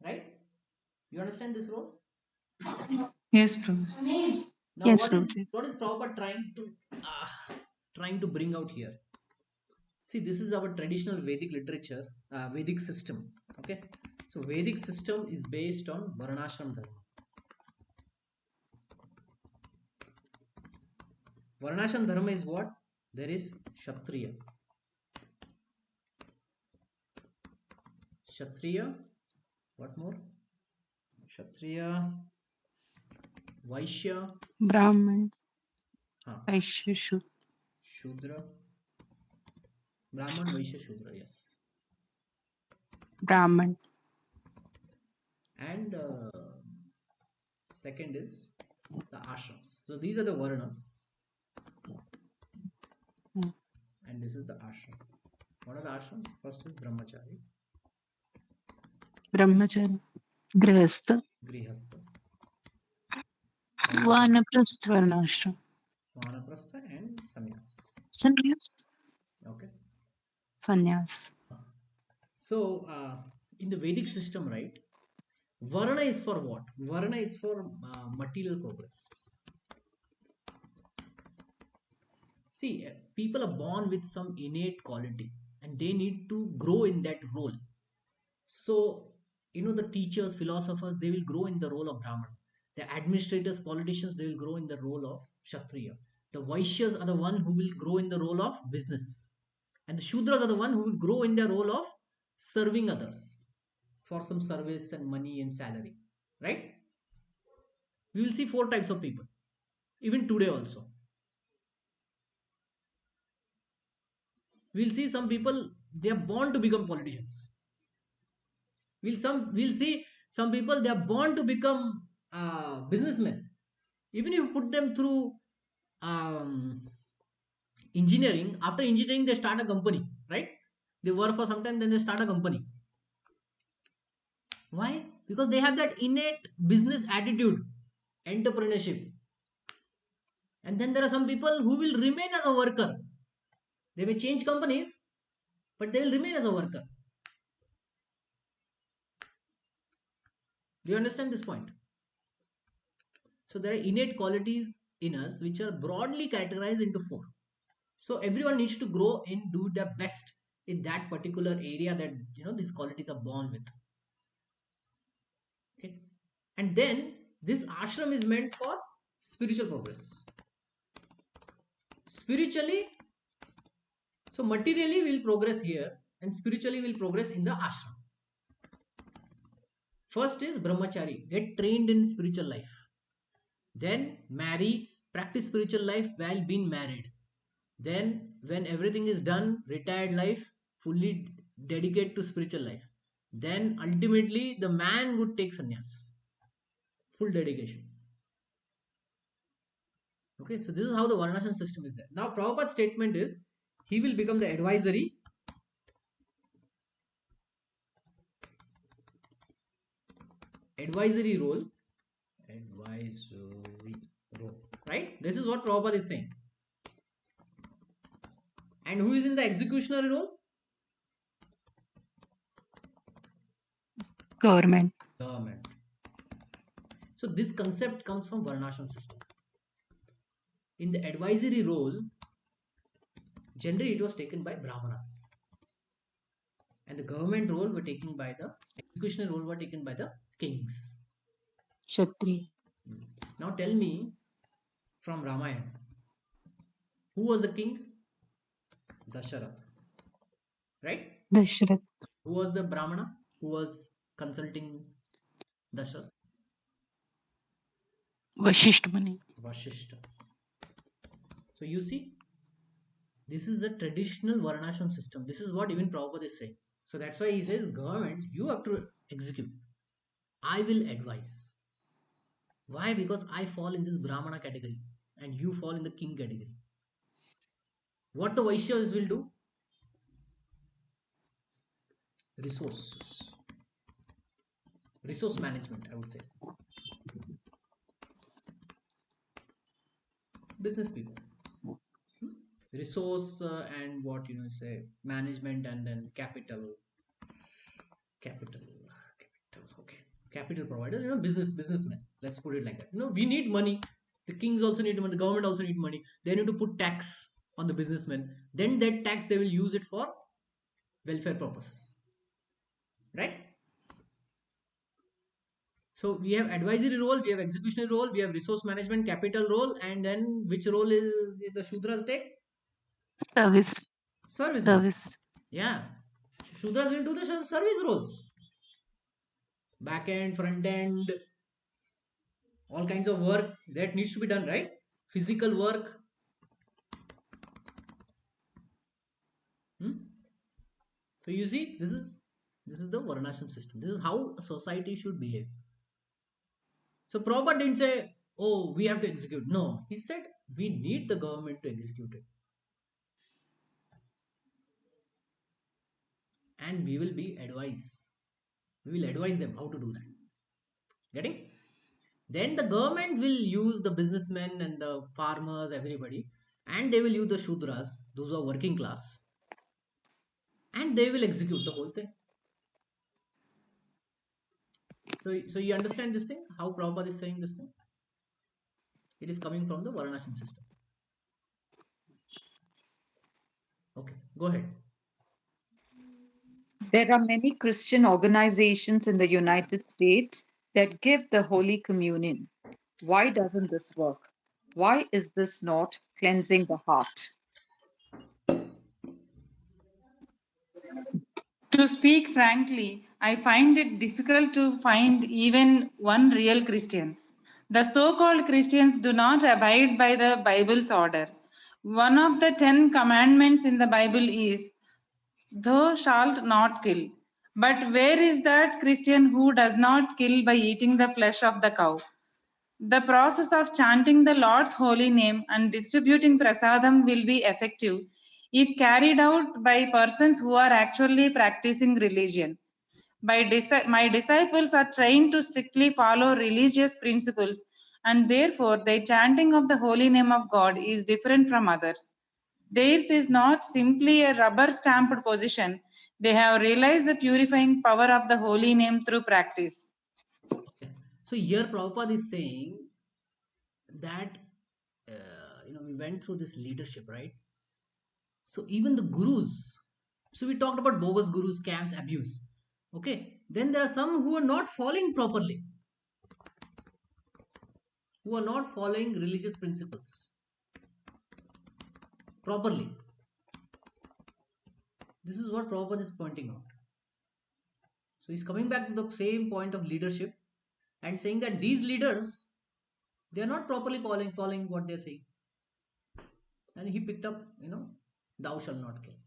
Right? You understand this role? Yes, Prabhu. Now, Yes, what Prabhuji. is Prabhupada trying to bring out here? See, this is our traditional Vedic literature, Vedic system. Okay, so Vedic system is based on Varnashram Dharma. Varnashram Dharma is what? There is Kshatriya. Kshatriya, what more? Kshatriya, Vaishya, Brahman, huh, Vaishya, Shudra, Brahman, Vaishya, Shudra, yes. Brahman. And second is the ashrams. So these are the Varnas. Hmm. And this is the ashram. What are the ashrams? First is Brahmachari, Brahmachari, Grihastha, Grihastha, Vanaprastha, Varnashram. Vanaprastha and Sannyas. Sannyas. Okay. Sannyas. So in the Vedic system, right, Varna is for what? Varna is for material progress. See, people are born with some innate quality and they need to grow in that role. So, the teachers, philosophers, they will grow in the role of Brahman. The administrators, politicians, they will grow in the role of Kshatriya. The Vaishyas are the one who will grow in the role of business. And the Shudras are the one who will grow in the role of serving others for some service and money and salary. Right? We will see 4 types of people. Even today also. We'll see some people, they are born to become politicians. We'll see some people, they are born to become businessmen. Even if you put them through um, engineering, after engineering they start a company, right? They work for some time, then they start a company. Why? Because they have that innate business attitude, entrepreneurship. And then there are some people who will remain as a worker. They may change companies, but they will remain as a worker. Do you understand this point? So there are innate qualities in us which are broadly categorized into 4. So everyone needs to grow and do their best in that particular area that these qualities are born with. Okay, and then this ashram is meant for spiritual progress. spiritually, so materially we'll progress here and spiritually we'll progress in the ashram. First is brahmachari, get trained in spiritual life, then marry, practice spiritual life while being married, then when everything is done, retired life, fully dedicate to spiritual life, then ultimately the man would take sannyas, full dedication. Okay, so this is how the varnashram system is there. Now Prabhupada's statement is he will become the advisory role, right? This is what Prabhupada is saying. And who is in the executionary role? Government. So this concept comes from varnashram system. In the advisory role, generally it was taken by brahmanas, and the government role were taken by the executionary role were taken by the kings. Kshatriya. Now tell me, from Ramayana, who was the king? Dasharath, right? Dashrath. Who was the brahmana who was consulting Dasharath? Vashisht Muni. Vashishta. So you see, this is a traditional varnashram system. This is what even Prabhupada is saying. So that's why he says, government, you have to execute, I will advise. Why? Because I fall in this brahmana category and you fall in the king category. What the Vaishyas will do? Resource management, I would say. Business people. Resource and what say, management, and then capital. Okay, capital providers, businessmen, let's put it like that. We need money. The kings also need money, the government also need money. They need to put tax on the businessmen, then that tax they will use it for welfare purpose, right? So we have advisory role, we have executionary role, we have resource management, capital role, and then which role is the shudras take? Service. Role. Yeah, shudras will do the service roles, back end, front end, all kinds of work that needs to be done, right? Physical work. So you see, this is the varnashram system. This is how a society should behave. So Prabhupada didn't say, oh, we have to execute. No, he said we need the government to execute it, and we will advise them how to do that. Getting? Then the government will use the businessmen and the farmers, everybody, and they will use the shudras, those who are working class, and they will execute the whole thing. So you understand this thing? How Prabhupada is saying this thing? It is coming from the varnashram system. Okay, go ahead. There are many Christian organizations in the United States that give the Holy Communion. Why doesn't this work? Why is this not cleansing the heart? To speak frankly, I find it difficult to find even one real Christian. The so called Christians do not abide by the Bible's order. One of the 10 commandments in the Bible is, thou shalt not kill. But where is that Christian who does not kill by eating the flesh of the cow? The process of chanting the Lord's holy name and distributing prasadam will be effective if carried out by persons who are actually practicing religion. My disciples are trained to strictly follow religious principles, and therefore their chanting of the holy name of God is different from others. Theirs is not simply a rubber stamped position. They have realized the purifying power of the holy name through practice. So here Prabhupada is saying that we went through this leadership, right? So even the gurus, so we talked about bogus gurus, scams, abuse. Okay, then there are some who are not following properly, who are not following religious principles. properly. This is what Prabhupada is pointing out. So he's coming back to the same point of leadership and saying that these leaders, they are not properly following what they're saying. And he picked up, thou shall not kill.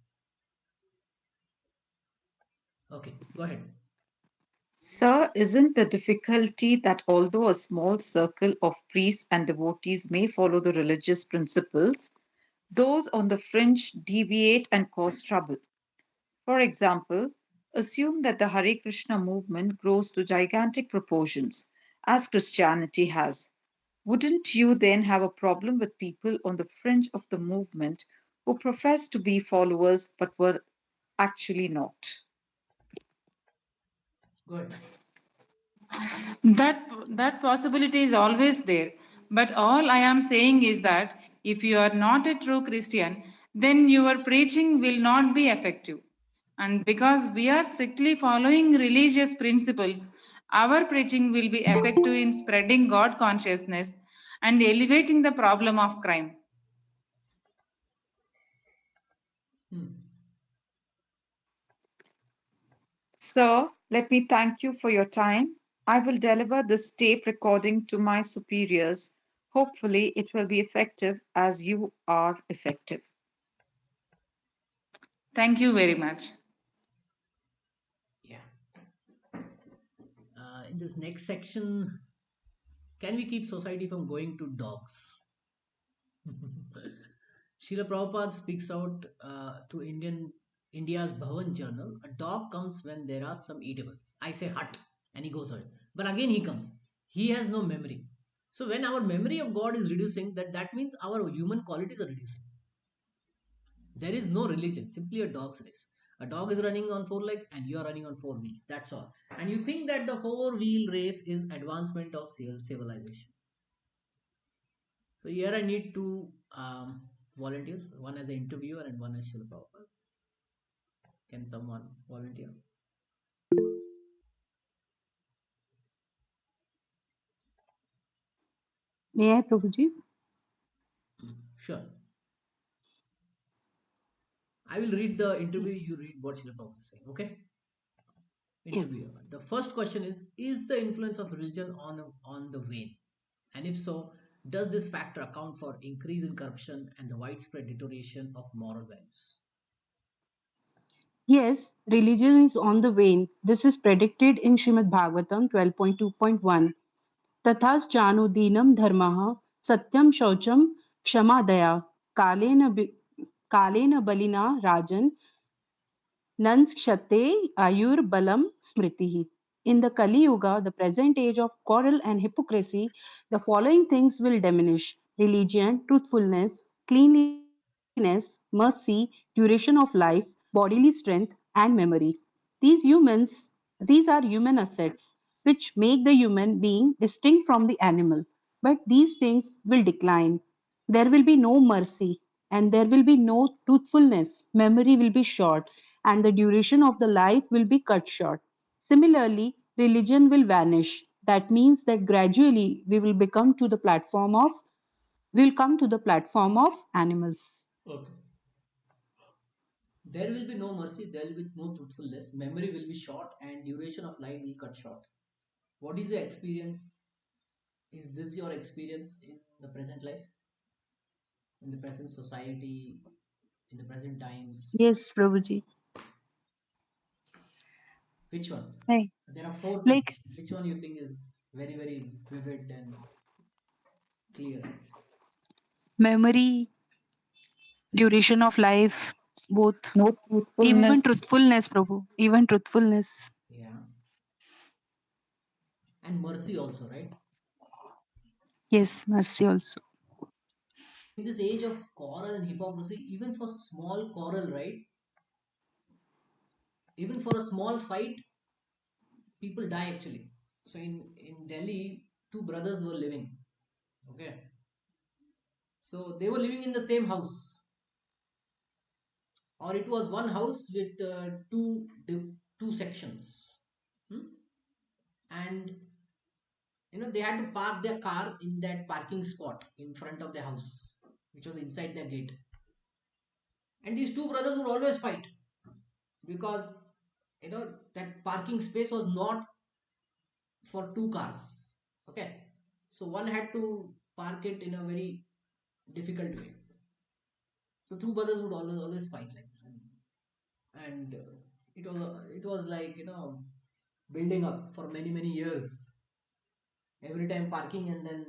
Okay, go ahead. Sir, isn't the difficulty that although a small circle of priests and devotees may follow the religious principles, those on the fringe deviate and cause trouble? For example, assume that the Hare Krishna movement grows to gigantic proportions, as Christianity has. Wouldn't you then have a problem with people on the fringe of the movement who profess to be followers but were actually not? Go ahead. That possibility is always there. But all I am saying is that if you are not a true Christian, then your preaching will not be effective. And because we are strictly following religious principles, our preaching will be effective in spreading God consciousness and elevating the problem of crime. Hmm. Sir, let me thank you for your time. I will deliver this tape recording to my superiors. Hopefully, it will be effective as you are effective. Thank you very much. Yeah. In this next section, can we keep society from going to dogs? Srila Prabhupada speaks out to India's Bhavan journal. A dog comes when there are some eatables. I say hut, and he goes away. But again he comes. He has no memory. So when our memory of God is reducing, that means our human qualities are reducing. There is no religion, simply a dog's race. A dog is running on four legs and you are running on four wheels. That's all. And you think that the four-wheel race is advancement of civilization. So here I need two volunteers, one as an interviewer and one as Srila Prabhupada. Can someone volunteer? May I, Prabhuji? Sure. I will read the interview, Yes. you read what Srila Prabhupada is saying. Okay? Yes. Interviewer. The first question is the influence of religion on the wane? And if so, does this factor account for increase in corruption and the widespread deterioration of moral values? Yes, religion is on the wane. This is predicted in Srimad Bhagavatam 12.2.1. तथाच चानुदीनं धर्मः सत्यं शौचं क्षमा दया कालेन बलिना राजन् Nanskshate Ayur Balam Smritihi. In the Kali Yuga, the present age of quarrel and hypocrisy, the following things will diminish: religion, truthfulness, cleanliness, mercy, duration of life, bodily strength, and memory. These humans, these are human assets which make the human being distinct from the animal. But these things will decline. There will be no mercy and there will be no truthfulness. Memory will be short and the duration of the life will be cut short. Similarly, religion will vanish. That means that gradually we will come to the platform of animals. Okay. There will be no mercy, there will be no truthfulness, memory will be short, and duration of life will cut short. What is your experience? Is this your experience in the present life, in the present society, in the present times? Yes, Prabhuji. Which one? Like, There are four like things. Which one you think is very, very vivid and clear? memory, duration of life, both. No Even truthfulness. truthfulness, Prabhu. Even truthfulness. Yeah. And mercy also, right? Yes, mercy also. In this age of quarrel and hypocrisy, even for small quarrel, right? Even for a small fight, people die actually. So in Delhi, two brothers were living. Okay. So they were living in the same house, or it was one house with two sections. Hmm? And they had to park their car in that parking spot in front of the house, which was inside their gate. And these two brothers would always fight because that parking space was not for two cars. Okay, so one had to park it in a very difficult way. So two brothers would always fight like this, and it was like building up for many years. Every time parking, and then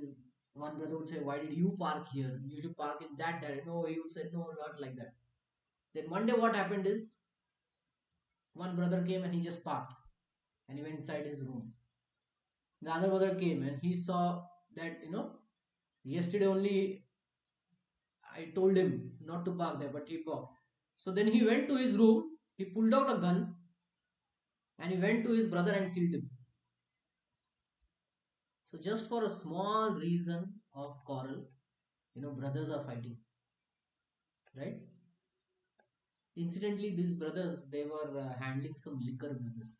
one brother would say, "Why did you park here? You should park in that direction." No, he would say, "No, not like that." Then one day, what happened is one brother came and he just parked, and he went inside his room. The other brother came and he saw that yesterday only I told him not to park there, but he parked. So then he went to his room, he pulled out a gun, and he went to his brother and killed him. So just for a small reason of quarrel, brothers are fighting, right? Incidentally, these brothers, they were handling some liquor business.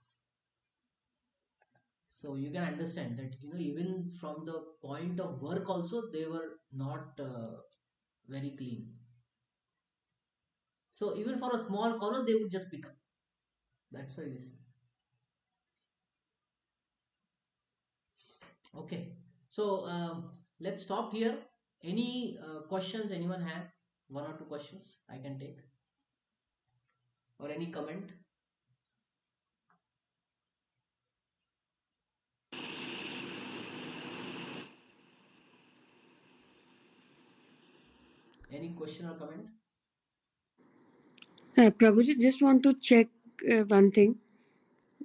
So you can understand that even from the point of work also, they were not very clean. So even for a small quarrel, they would just pick up. That's why this. Okay. So let's stop here. Any questions anyone has? One or two questions I can take, or any comment? Any question or comment? Prabhuji, just want to check one thing.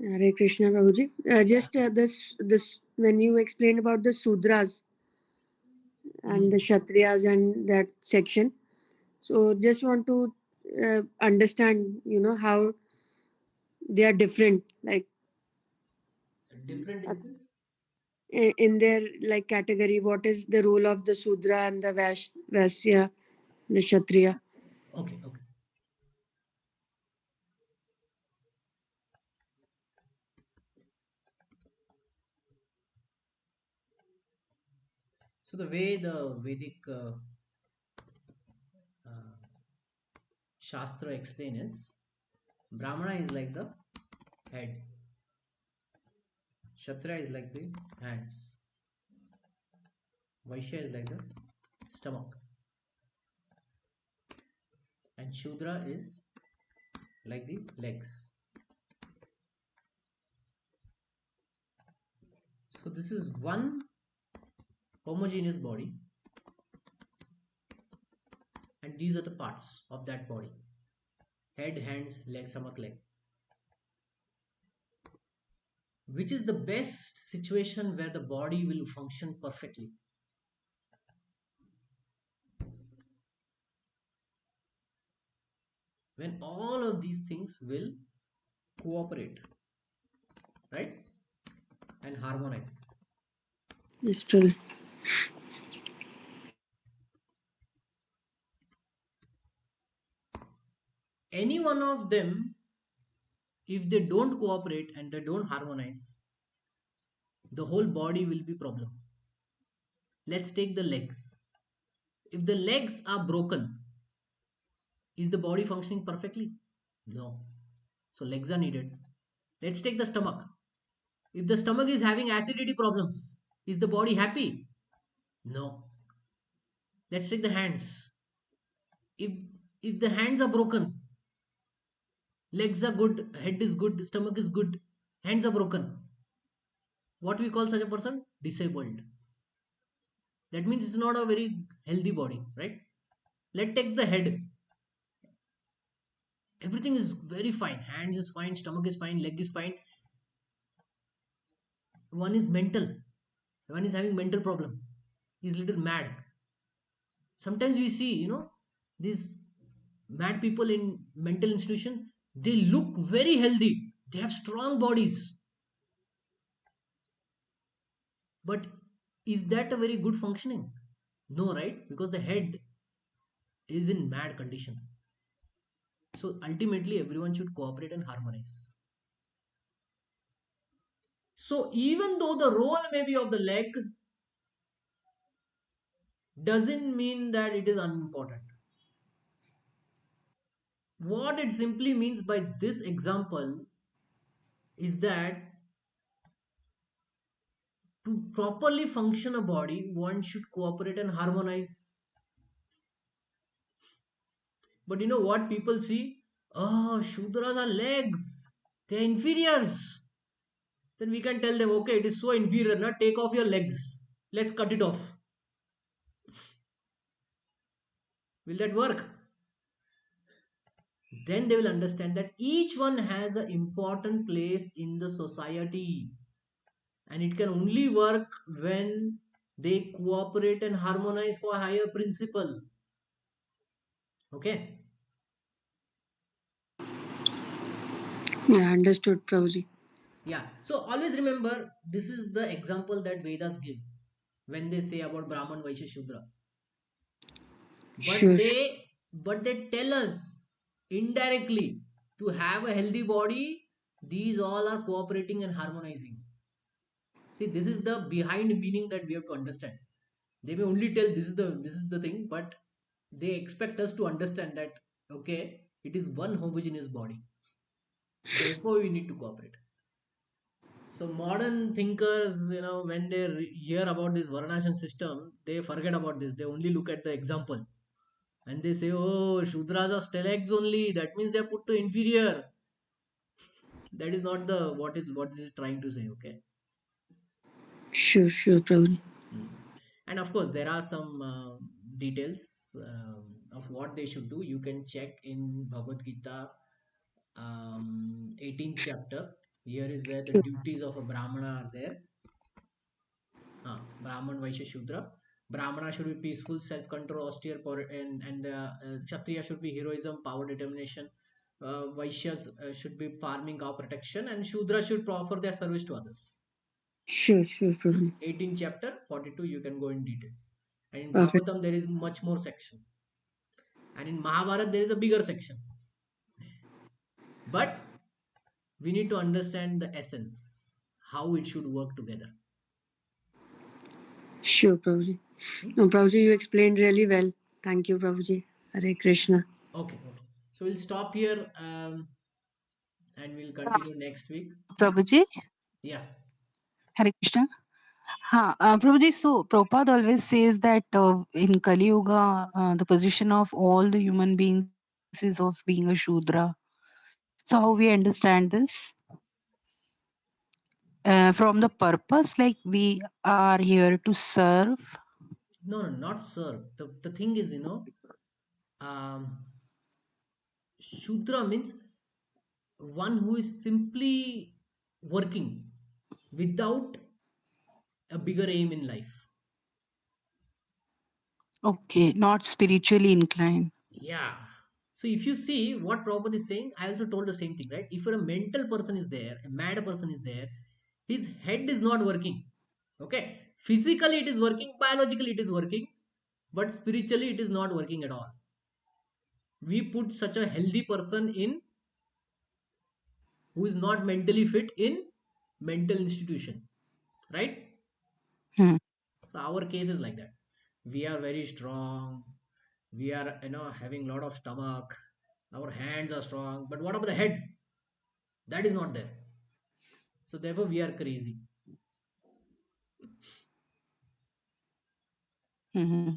Hare Krishna, Prabhuji. Yeah. Just this when you explained about the Sudras and the Hmm. Kshatriyas and that section. So just want to understand, how they are different, like Different in uh, sense? in their like category. What is the role of the Sudra and the Vaishya, the Kshatriya? Okay, okay. So the way the Vedic uh, Shastra explain is, Brahmana is like the head, Kshatriya is like the hands, Vaishya is like the stomach, and Shudra is like the legs. So this is one homogeneous body, and these are the parts of that body: head, hands, leg, stomach, leg. Which is the best situation where the body will function perfectly? When all of these things will cooperate, right, and harmonize. It's true. Any one of them, if they don't cooperate and they don't harmonize, the whole body will be problem. Let's take the legs. If the legs are broken, is the body functioning perfectly? No. So legs are needed. Let's take the stomach. If the stomach is having acidity problems, is the body happy? No. Let's take the hands. If the hands are broken, legs are good, head is good, stomach is good, hands are broken, what we call such a person? Disabled. That means it's not a very healthy body, right? Let's take the head. Everything is very fine. Hands is fine, stomach is fine, leg is fine. One is mental. One is having mental problem. He's a little mad. Sometimes we see, these mad people in mental institution. They look very healthy. They have strong bodies. But is that a very good functioning? No, right? Because the head is in mad condition. So ultimately, everyone should cooperate and harmonize. So even though the role may be of the leg, doesn't mean that it is unimportant. What it simply means by this example is that to properly function a body, one should cooperate and harmonize. But you know what people see? Oh, Shudras are legs. They're inferiors. Then we can tell them, okay, it is so inferior. Now take off your legs. Let's cut it off. Will that work? Then they will understand that each one has an important place in the society. And it can only work when they cooperate and harmonize for a higher principle. Okay? Yeah, understood, Prabhuji. Yeah. So always remember, this is the example that Vedas give when they say about Brahman, Vaishya, Shudra. But Sure, sure. they tell us indirectly to have a healthy body, these all are cooperating and harmonizing. See, this is the behind meaning that we have to understand. They may only tell this is the thing, but they expect us to understand that okay, it is one homogeneous body. Therefore, we need to cooperate. So modern thinkers, when they hear about this Varnashram system, they forget about this. They only look at the example and they say, "Oh, Shudras are stelegs only. That means they are put to inferior." That is not the what is it trying to say. Okay. Sure, sure, Prabhuji. Hmm. And of course, there are some details of what they should do. You can check in Bhagavad Gita, 18th chapter. Here is where the Sure, duties of a Brahmana are there. Brahman, Vaishya, Shudra. Brahmana should be peaceful, self-control, austere, and the Kshatriya should be heroism, power, determination. Vaishyas should be farming, cow protection, and Shudra should offer their service to others. sure, sure, Prabhuji. 18 chapter 42, you can go in detail. And in Perfect. Bhagavatam, there is much more section. And in Mahabharata, there is a bigger section. But we need to understand the essence, how it should work together. Sure, Prabhuji. Hmm? No, Prabhuji, you explained really well. Thank you, Prabhuji. Hare Krishna. Okay, okay. So we'll stop here and we'll continue next week. Prabhuji, Yeah. Hare Krishna. Prabhuji, so Prabhupada always says that in Kali Yuga, the position of all the human beings is of being a Shudra. So how we understand this? From the purpose, like we are here to serve. No, no, not serve. The thing is, um, Shudra means one who is simply working without a bigger aim in life. Okay, not spiritually inclined. Yeah. So if you see what Prabhupada is saying, I also told the same thing, right? If a mental person is there, a mad person is there, his head is not working. Okay. Physically it is working, biologically it is working, but spiritually it is not working at all. We put such a healthy person in who is not mentally fit in mental institution, right? Hmm. So our case is like that. We are very strong. We are having a lot of stomach. Our hands are strong, but what about the head? That is not there. So therefore we are crazy. Hmm.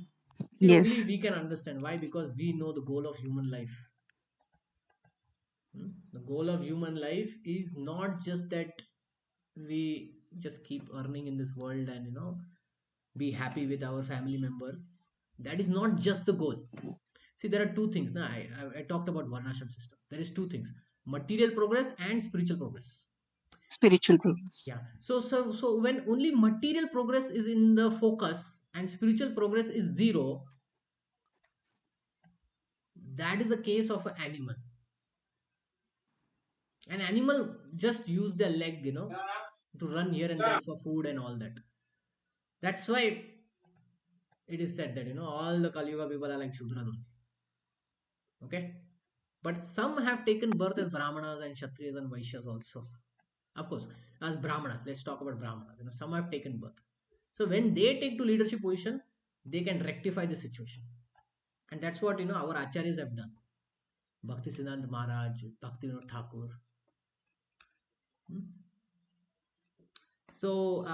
See, Yes. only we can understand why, because we know the goal of human life. The goal of human life is not just that we just keep earning in this world and be happy with our family members. That is not just the goal. See, there are two things. Now, I talked about Varnashram system. There is two things: material progress and spiritual progress. Spiritual progress. Yeah. So when only material progress is in the focus and spiritual progress is zero, that is a case of an animal. An animal just use their leg, to run here and there for food and all that. That's why it is said that all the Kali Yuga people are like Shudras only. Okay. But some have taken birth as Brahmanas and Kshatriyas and Vaishyas also. Of course, as Brahmanas, let's talk about Brahmanas. Some have taken birth. So when they take to leadership position, they can rectify the situation. And that's what our acharyas have done. Bhakti Siddhanta Maharaj, Bhakti Vinod Thakur. So,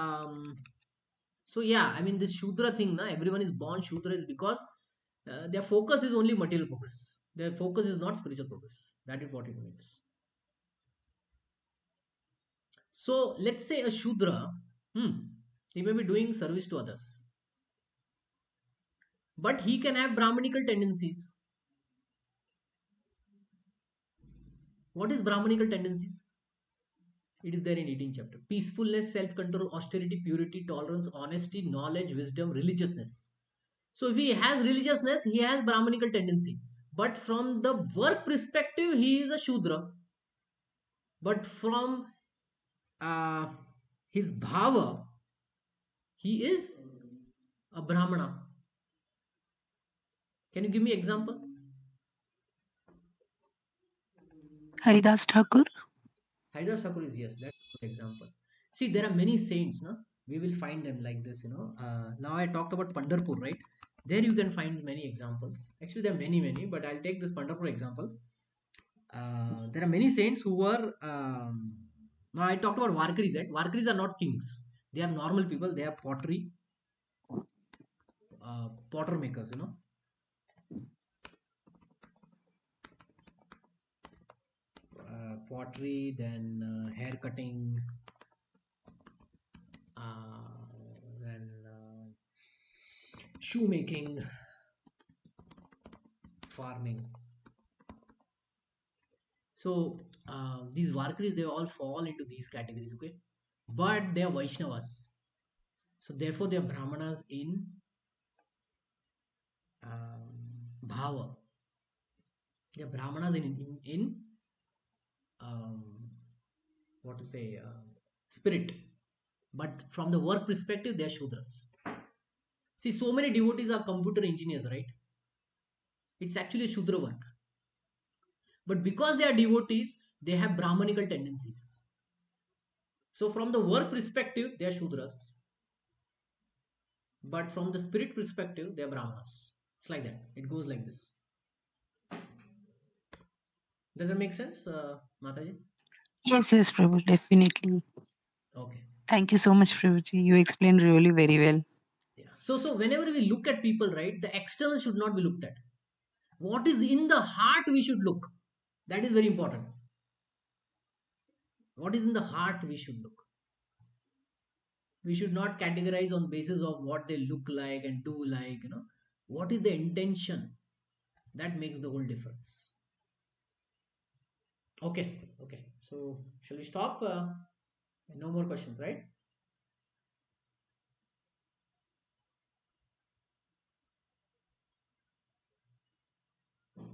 yeah, I mean, this Shudra thing, everyone is born Shudra is because their focus is only material progress. Their focus is not spiritual progress. That is what it means. So, let's say a Shudra, he may be doing service to others, but he can have Brahmanical tendencies. What is Brahmanical tendencies? It is there in 18th chapter. Peacefulness, self-control, austerity, purity, tolerance, honesty, knowledge, wisdom, religiousness. So if he has religiousness, he has Brahmanical tendency. But from the work perspective, he is a Shudra. But from his bhava, he is a Brahmana. Can you give me example? Haridas Thakur. Haridas Thakur is, yes, that's a good example. See, there are many saints, no? We will find them like this, now I talked about Pandharpur, right? There you can find many examples. Actually, there are many, but I'll take this Pandharpur example. There are many saints who were. Now I talked about Varkaris, right? Varkaris are not kings. They are normal people. They are potter makers, pottery, then hair cutting, then shoemaking, farming. So these Varkaris, they all fall into these categories, okay? But they are Vaishnavas. So therefore they are Brahmanas in Bhava. They are Brahmanas in what to say, spirit. But from the work perspective, they are Shudras. See, so many devotees are computer engineers, right? It's actually a Shudra work. But because they are devotees, they have Brahmanical tendencies. So from the work perspective, they are Shudras. But from the spirit perspective, they are Brahmanas. It's like that. It goes like this. Does that make sense, Mataji? Yes, Prabhu, definitely. Okay. Thank you so much, Prabhuji. You explained really very well. Yeah. So whenever we look at people, right, the external should not be looked at. What is in the heart we should look. That is very important. What is in the heart we should look. We should not categorize on basis of what they look like and do like, what is the intention. That makes the whole difference. Okay. So shall we stop? No more questions, right?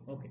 Okay.